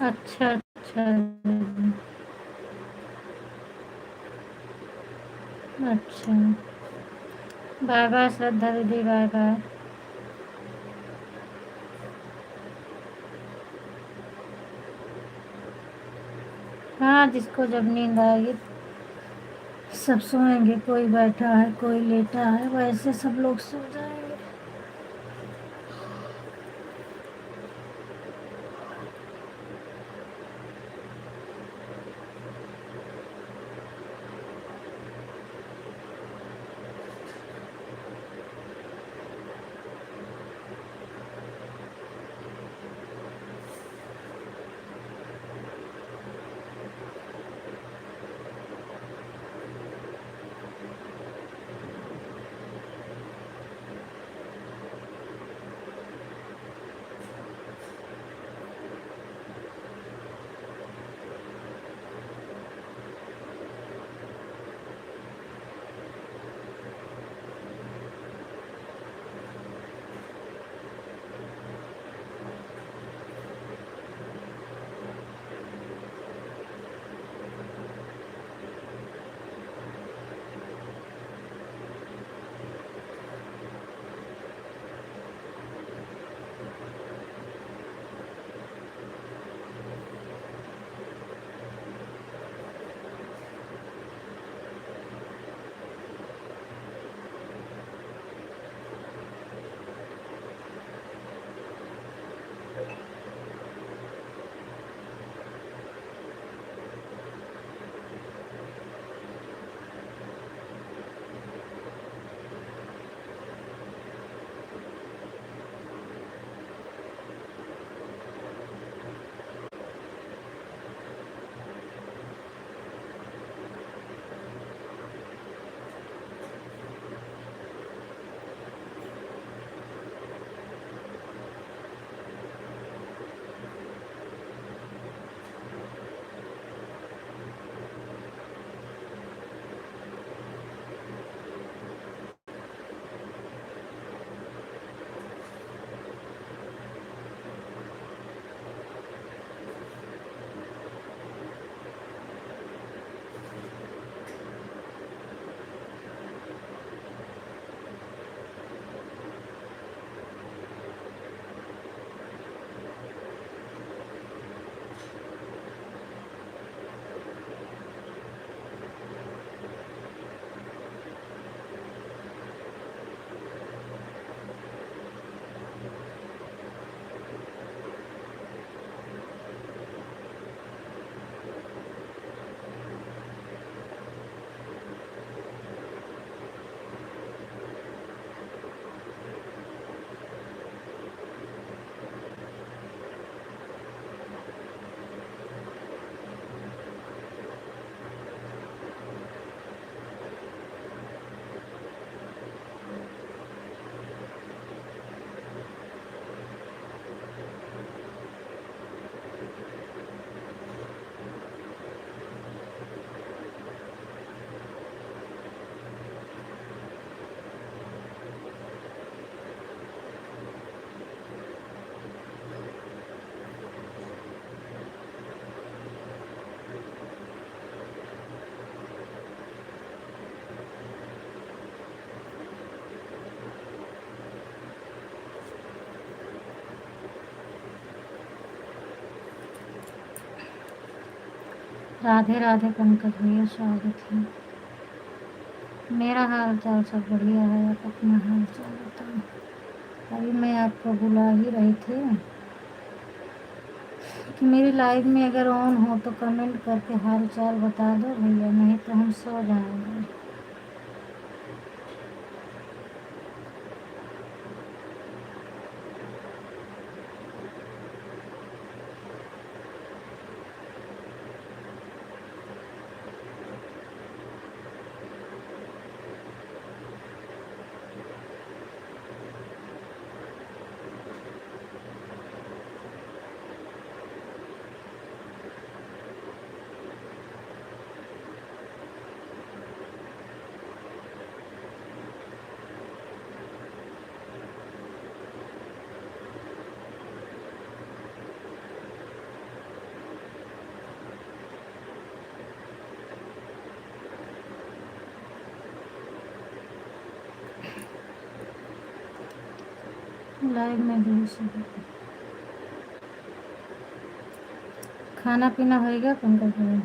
अच्छा अच्छा दीदी, अच्छा। बाय बाय श्रद्धा दीदी, बाय बाय। हाँ, जिसको जब नींद आएगी सब सोएंगे, कोई बैठा है कोई लेटा है, वैसे सब लोग सो जाएंगे। राधे राधे पंकज भैया, स्वागत है। मेरा हाल चाल सब बढ़िया है, आप अपना हाल चाल बताओ। अभी मैं आपको बुला ही रही थी कि मेरी लाइव में अगर ऑन हो तो कमेंट करके हाल चाल बता दो भैया, नहीं तो हम सो जाएंगे। लाइव में भी सब खाना पीना होएगा पंकज भाई।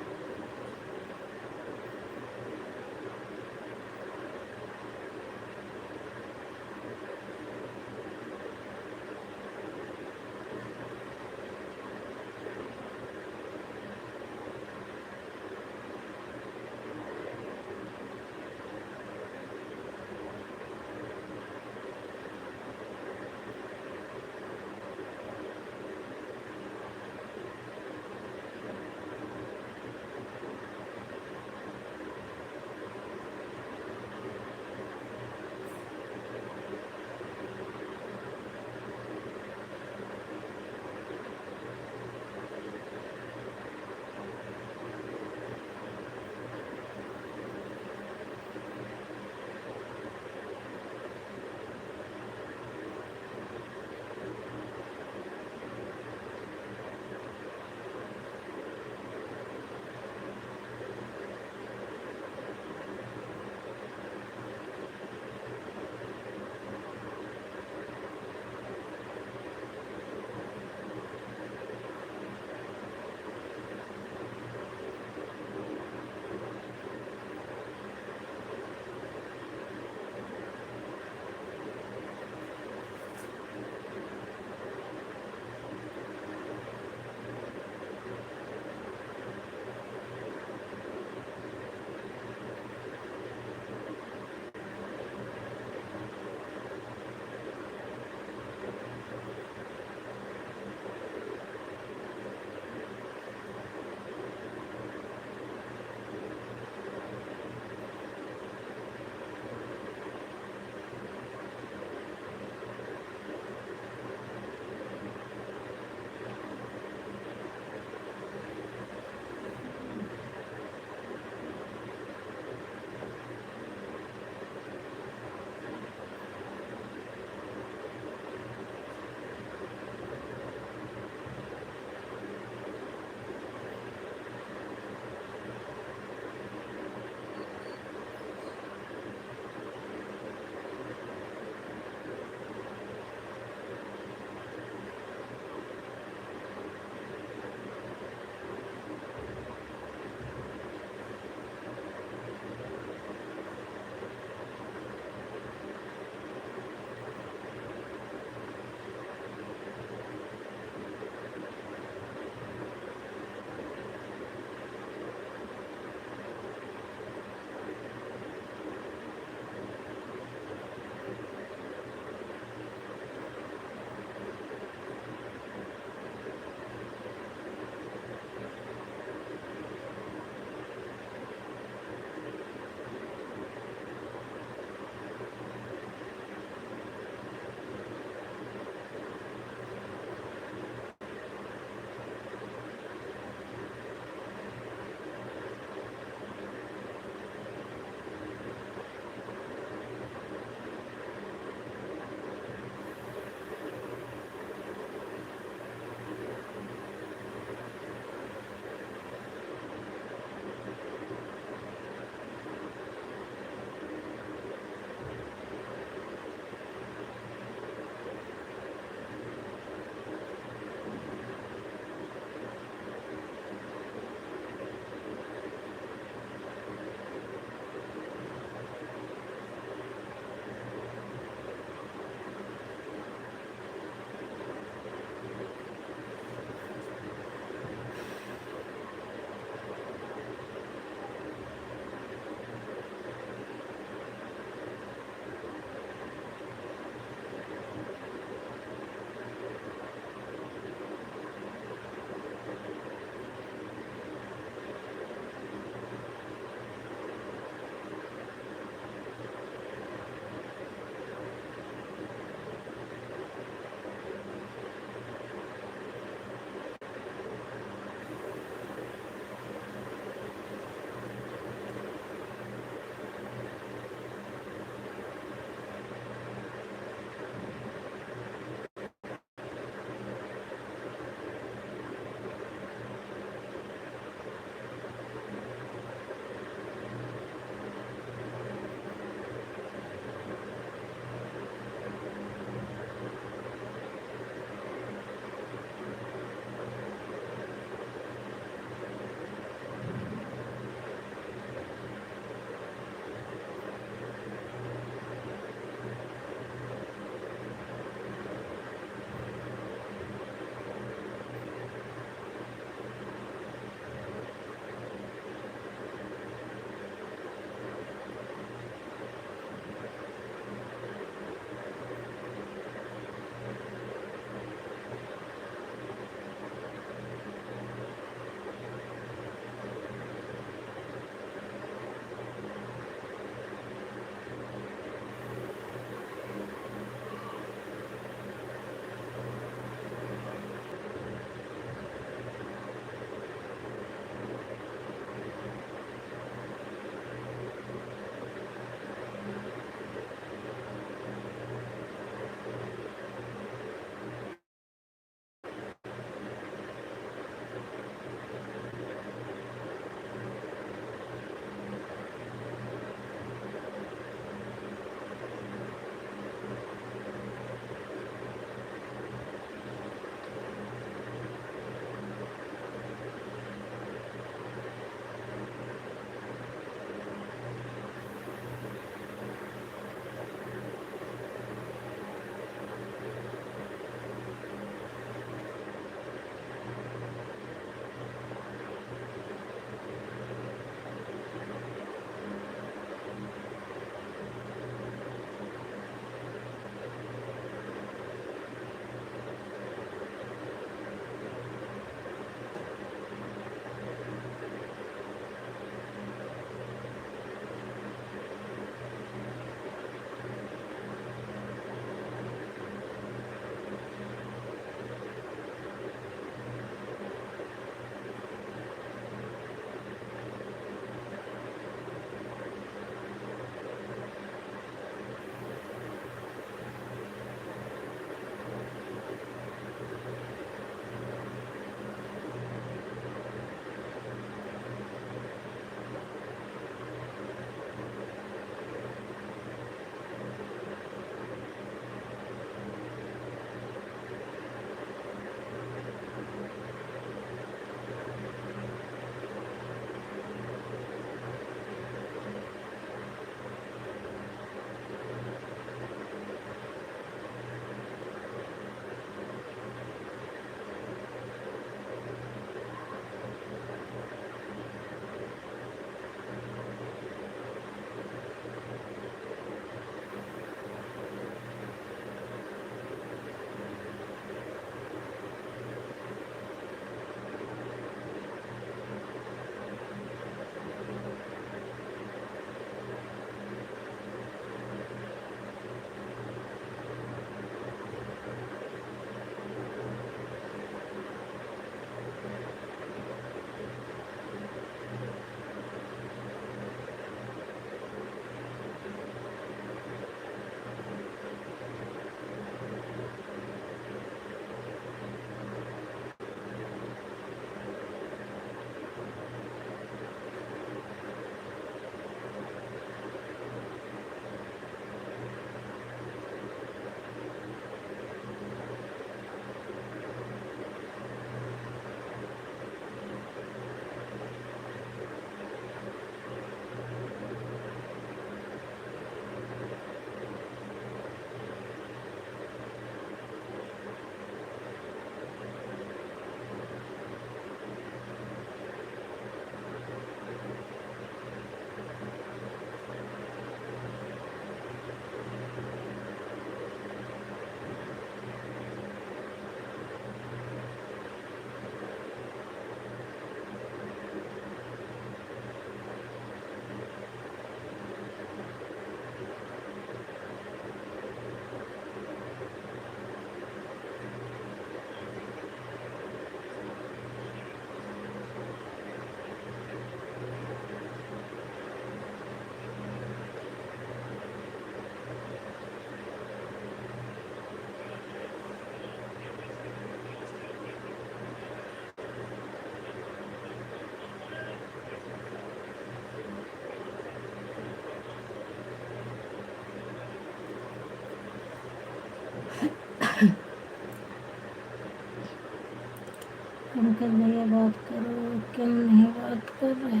पंकज भैया बात करो, क्यों नहीं बात कर रहे?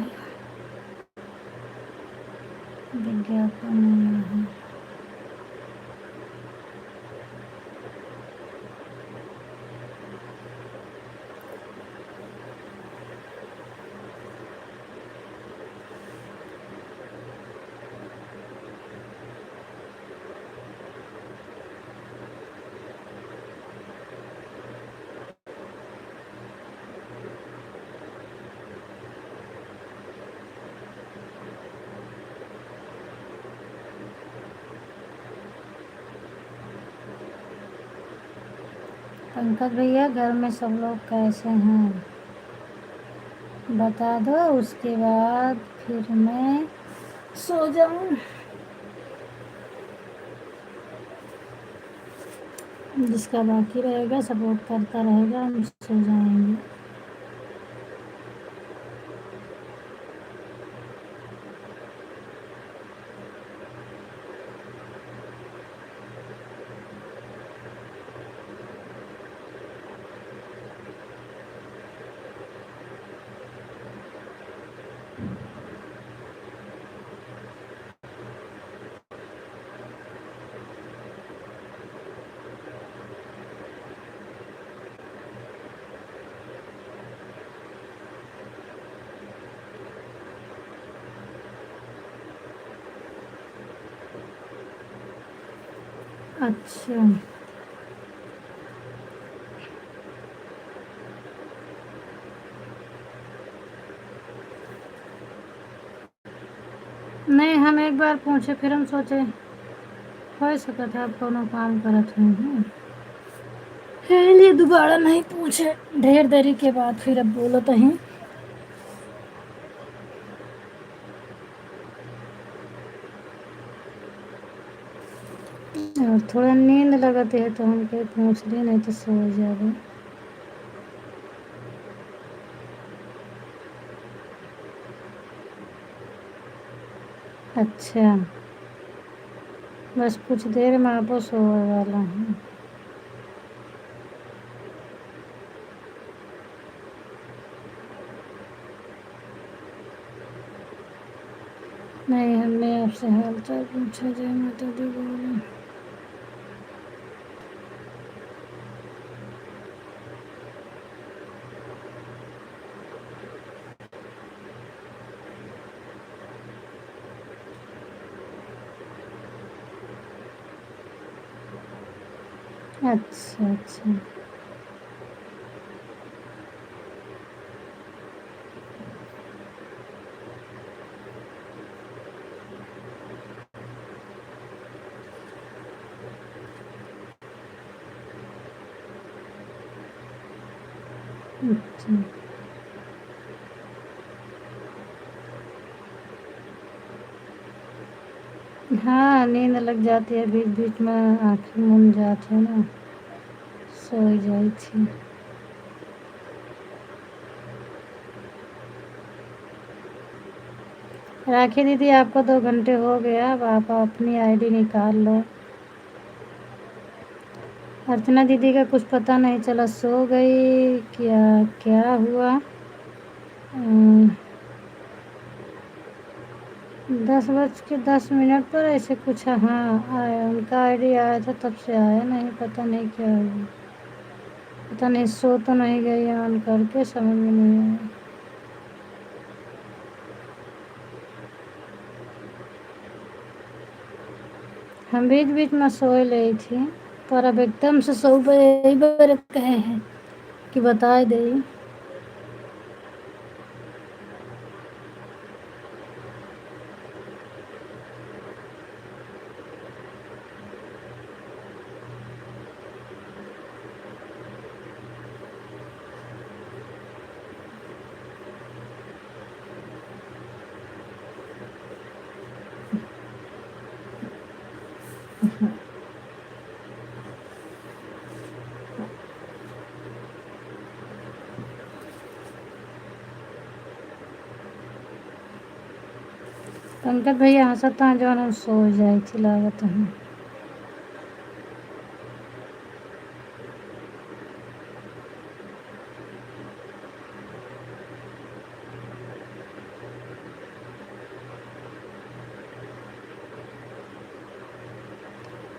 विज्ञापन आया है। पंकज भैया घर में सब लोग कैसे हैं बता दो, उसके बाद फिर मैं सो जाऊं। जिसका बाकी रहेगा सपोर्ट करता रहेगा, हम सो जाएंगे। अच्छा, नहीं हम एक बार पूछे, फिर हम सोचे हो सका था आप कोनो काम करत हैं, इसलिए दोबारा नहीं पूछे। ढेर देरी के बाद फिर अब बोलो तो ही। और थोड़ा नींद लगती है तो हम कहीं पूछ रही, नहीं तो सो जाओ। अच्छा, बस कुछ देर में आपको सोने वाला हूँ। नहीं, हमने आपसे हाल चाल पूछा, जय माता दी बोले। अच्छा अच्छा, अच्छा। हाँ, नींद लग जाती है, बीच बीच में आँखें मूंद जाती है ना, सो जाई थी। राखी दीदी आपको 2 घंटे हो गया, अब आप अपनी आईडी निकाल लो। अर्चना दीदी का कुछ पता नहीं चला, सो गई क्या, क्या हुआ? 10:10 पर ऐसे कुछ, हाँ आया, उनका आईडी आया था, तब से आया नहीं, पता नहीं क्या हुआ। पता नहीं सो तो नहीं गई ऑन करके, समझ में नहीं आया। हम बीच बीच में सो रही थी, पर अब एकदम से सो गए, यही बार कहे हैं कि बता दे। पंकज भैया हंसता जो हम सो जाए थी लागत है।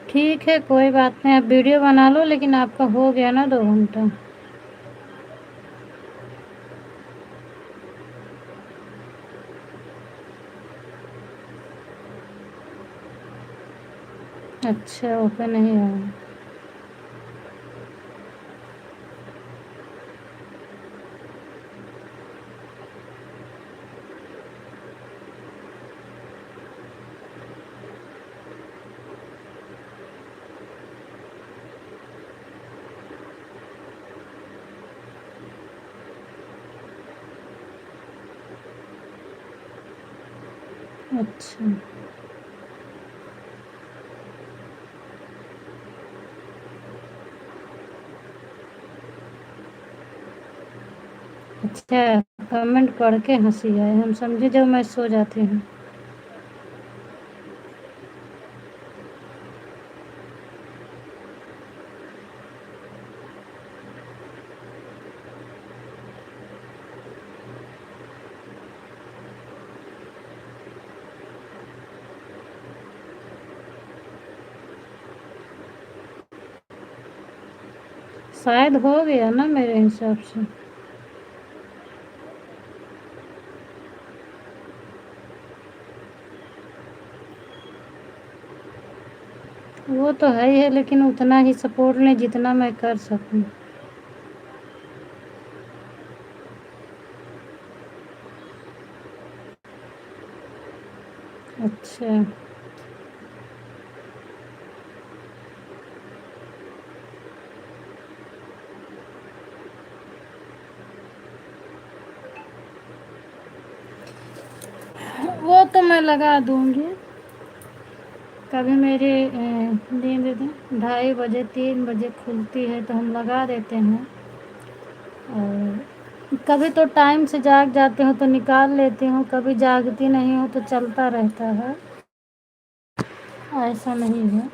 ठीक है, कोई बात नहीं, आप वीडियो बना लो, लेकिन आपका हो गया ना 2 घंटा। अच्छा, ओपन नहीं आया। अच्छा। अच्छा, कमेंट पढ़ के हंसी आए, हम समझे जब मैं सो जाती हूँ। शायद हो गया ना मेरे हिसाब से। वो तो है ही है, लेकिन उतना ही सपोर्ट लें जितना मैं कर सकूं। अच्छा। वो तो मैं लगा दूंगी। कभी मेरी नींद 2:30 बजे 3 बजे खुलती है तो हम लगा देते हैं। और कभी तो टाइम से जाग जाती हूँ तो निकाल लेती हूँ, कभी जागती नहीं हूँ तो चलता रहता है, ऐसा नहीं है।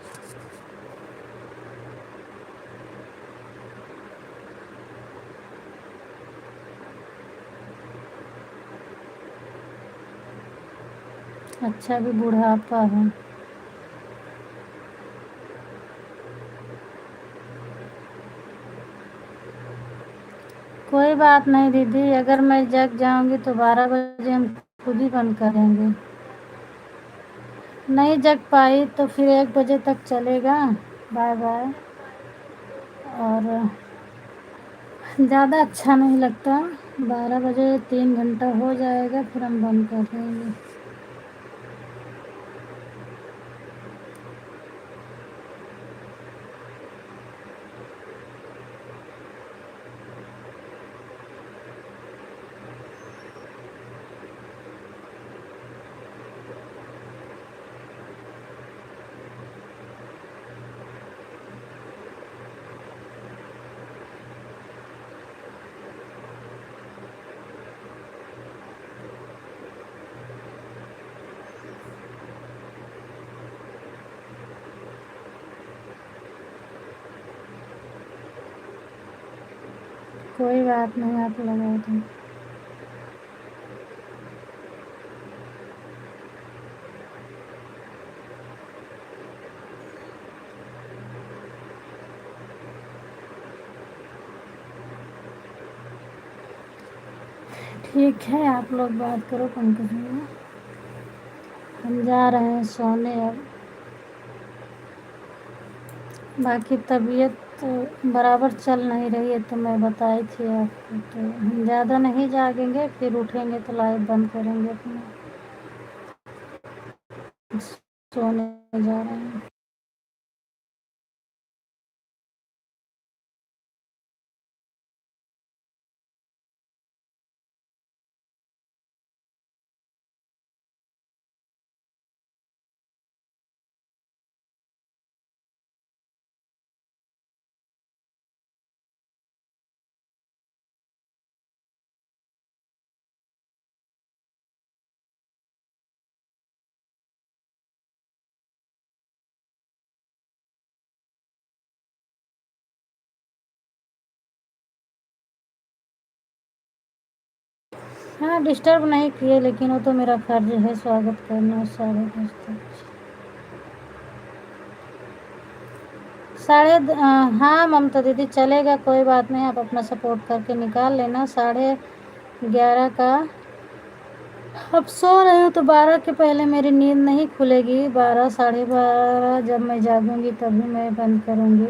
अच्छा, भी बुढ़ापा है। कोई बात नहीं दीदी, अगर मैं जग जाऊंगी तो 12 बजे हम खुद ही बंद करेंगे। नहीं जग पाई तो फिर 1 बजे तक चलेगा। Bye bye. और ज़्यादा अच्छा नहीं लगता। 12 बजे 3 घंटा हो जाएगा, फिर हम बंद कर देंगे। कोई बात नहीं, आप लगा दें। ठीक है, आप लोग बात करो पंकज भैया, हम जा रहे हैं सोने अब। बाकी तबीयत तो बराबर चल नहीं रही है, तो मैं बताई थी आपको, तो हम ज़्यादा नहीं जागेंगे, फिर उठेंगे तो लाइट बंद करेंगे अपना। सोने जा रहे हैं। हाँ, डिस्टर्ब नहीं किए, लेकिन वो तो मेरा फर्ज है स्वागत करना 10:30 तक। हाँ ममता दीदी चलेगा, कोई बात नहीं, आप अपना सपोर्ट करके निकाल लेना। 11:30 का अब सो रहे हो तो 12 के पहले मेरी नींद नहीं खुलेगी। 12 12:30 जब मैं जागूंगी तभी मैं बंद करूंगी।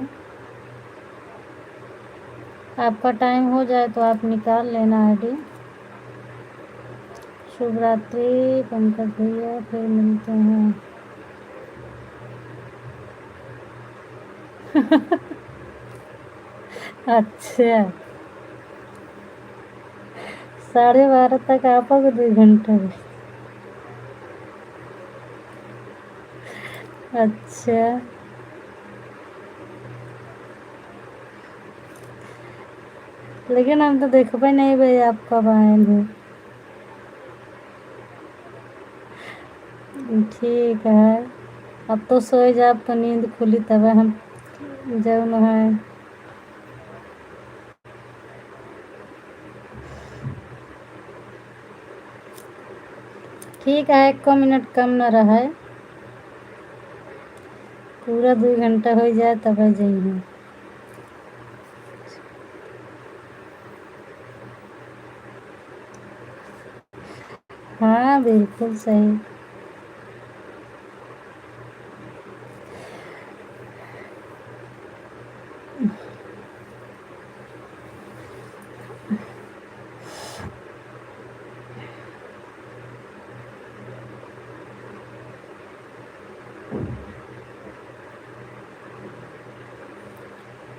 आपका टाइम हो जाए तो आप निकाल लेना आईडी। शुभ रात्रि पंकज भैया, फिर मिलते हैं। अच्छा 12:30 तक आप 2 घंटे। अच्छा लेकिन हम तो देखबे नहीं भाई आप कब आएंगे। ठीक है, अब तो सोए जा, अब तो नींद खुली तब हम जब है। ठीक है, 1 मिनट कम न रहा है, पूरा 2 घंटा हो जाए तब जाइए। हाँ बिल्कुल सही।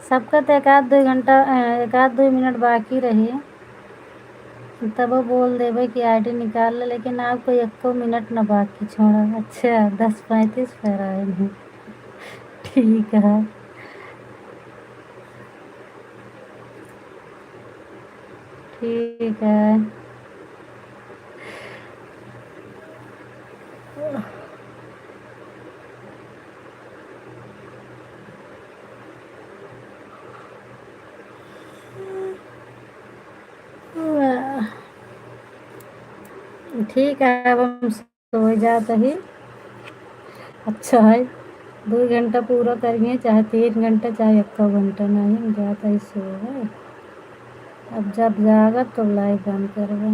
सबका तो 1 आध 2 घंटा 1 आध 2 मिनट बाकी रही, तब वो बोल देवे कि आईडी निकाल ले, लेकिन आपको 1 मिनट न बाकी छोड़ा। अच्छा 10:35 पर आए हैं। ठीक है, ठीक है। ठीक है, अब हम सो जाते ही। अच्छा है, 2 घंटा पूरा करिए, चाहे 3 घंटा चाहे 1 घंटा, नहीं जाता ही सो है। अब जब जागा तो लाइव बंद करबे।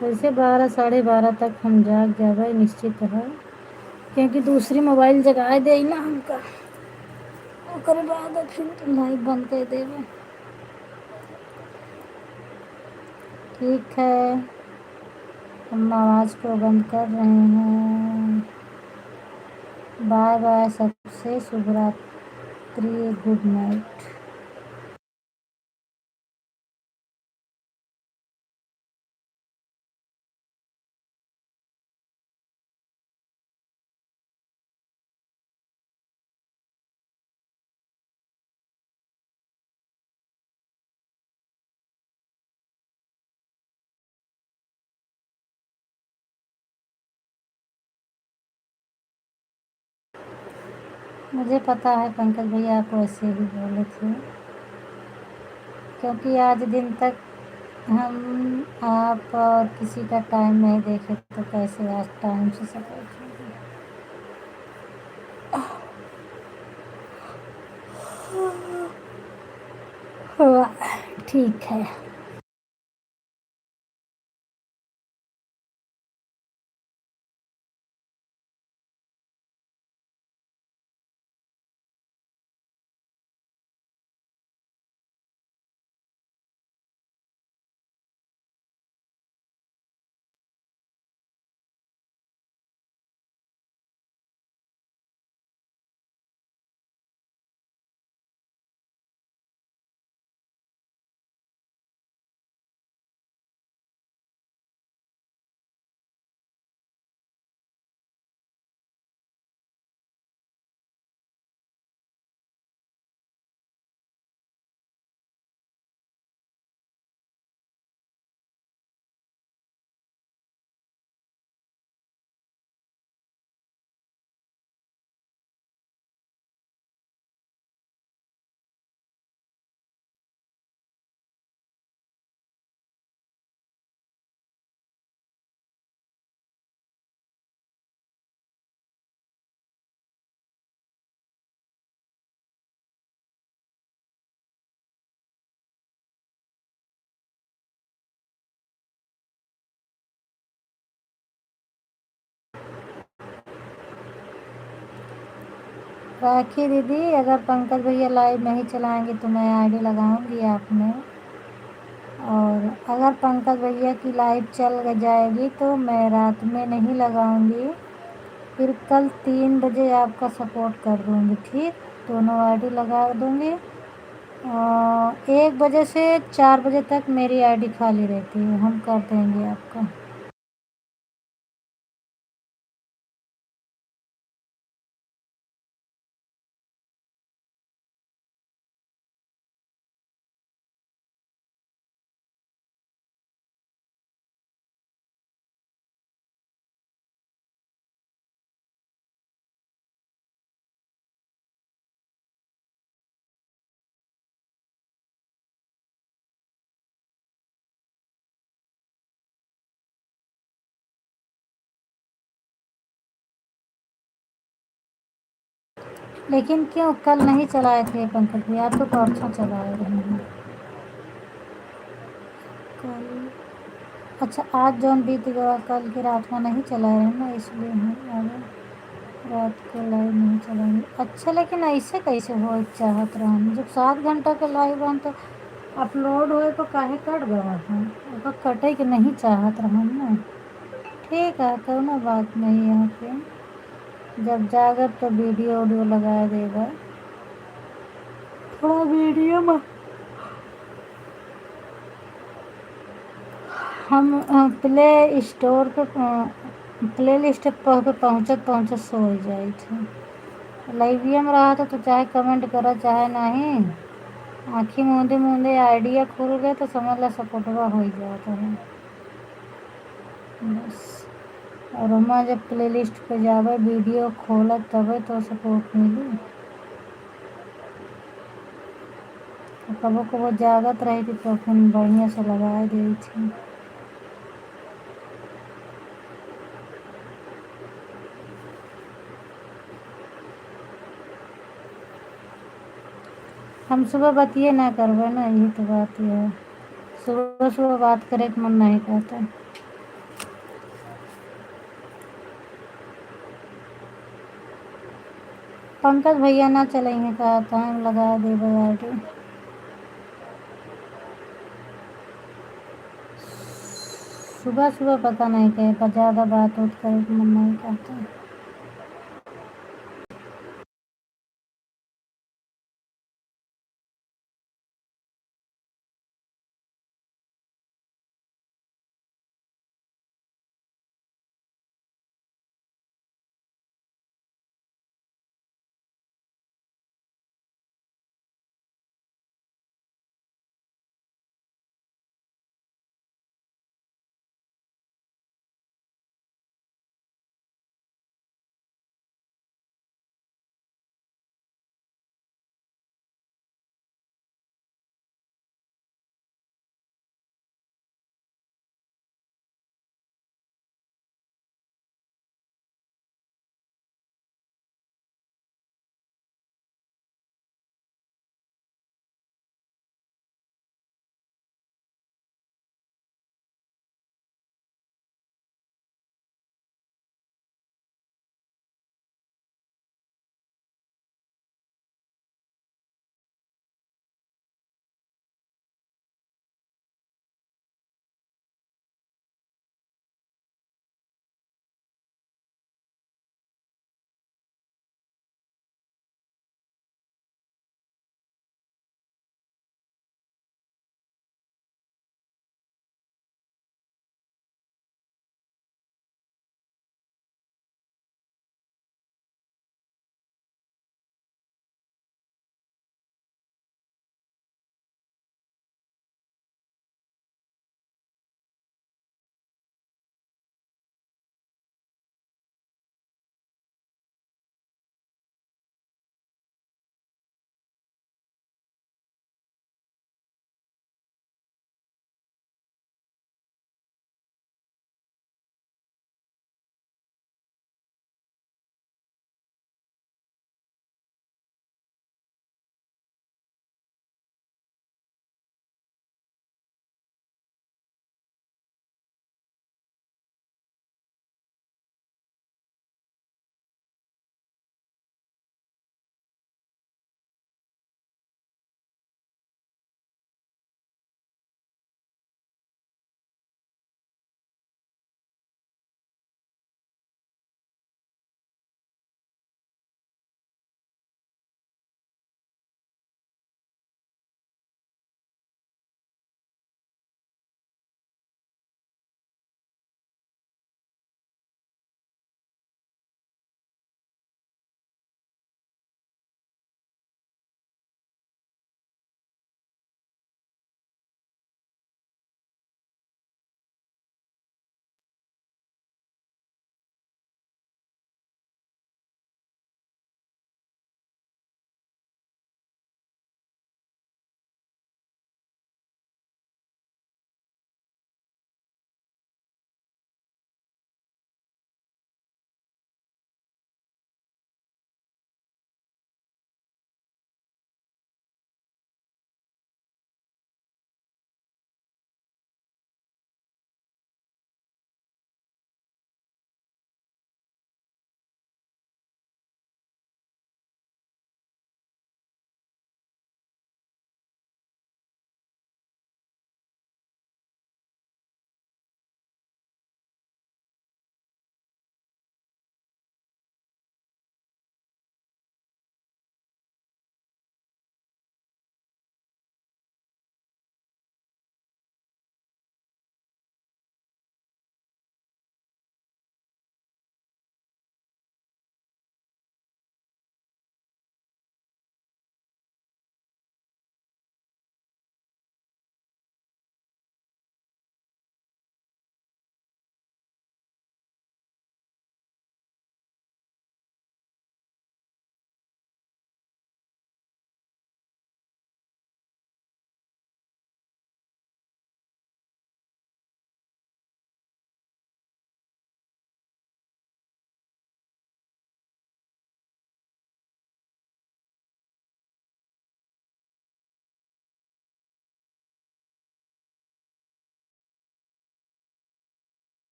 वैसे 12 साढ़े 12 तक हम जाग जाबे निश्चित है, क्योंकि दूसरी मोबाइल जगा दे ना हमका, ओकरे बाद फिर लाइव बंद कर देवे। ठीक है, हम आवाज़ को बंद कर रहे हैं। बाय बाय सबसे, शुभ रात्रि, गुड नाइट। मुझे पता है पंकज भैया आप ऐसे ही बोले थे, क्योंकि आज दिन तक हम आप और किसी का टाइम नहीं देखे, तो कैसे आज टाइम से सब देखेंगे। ठीक है। राखी दीदी, अगर पंकज भैया लाइव नहीं चलाएंगे तो मैं आईडी लगाऊंगी आप में, और अगर पंकज भैया की लाइव चल जाएगी तो मैं रात में नहीं लगाऊंगी, फिर कल 3 बजे आपका सपोर्ट कर दूंगी। ठीक, दोनों आईडी लगा दूंगी। 1 बजे से 4 बजे तक मेरी आईडी खाली रहती है, हम कर देंगे आपका। लेकिन क्यों कल नहीं चलाए थे पंकज भैया? आप तो परसों चलाए रहेंगे कल। अच्छा, आज जौन बीत गया, कल की रात में नहीं चलाए हैं ना, इसलिए हम आज रात को लाइव नहीं चलाएंगे। अच्छा, लेकिन ऐसे कैसे हो चाहत रहन? जब 7 घंटा के लाइव रहन तो अपलोड होए तो काहे कट गवा है? ओका कटे के नहीं चाहत रहन ना। ठीक है, कोनो बात नहीं है। फिर जब जागब तो वीडियो उडियो लगा देगा, थोड़ा वीडियो में हम प्ले स्टोर पे प्ले लिस्ट पे पहुँचत पहुँचत सो जाए थे। लाइविया में रहा था तो चाहे कमेंट करा चाहे नहीं, आँखी मूंदे मूंदे आइडिया खुल गए तो समझ ला सपोर्टवा हो जाता है बस। और हमारा जब प्ले लिस्ट पे जावे वीडियो खोला तबे तो सपोर्ट मिली। कबो कबो जागत रही थी तो फिर बढ़िया से लगा दी थी। हम सुबह बतिए ना करवे ना, यही तो बात है। सुबह सुबह बात करे के मन नहीं करता। पंकज भैया ना चलेंगे कहा था, हम लगा दे आईडी। सुबह सुबह पता नहीं कहे पर ज़्यादा बात उत करे के मन नहीं करता।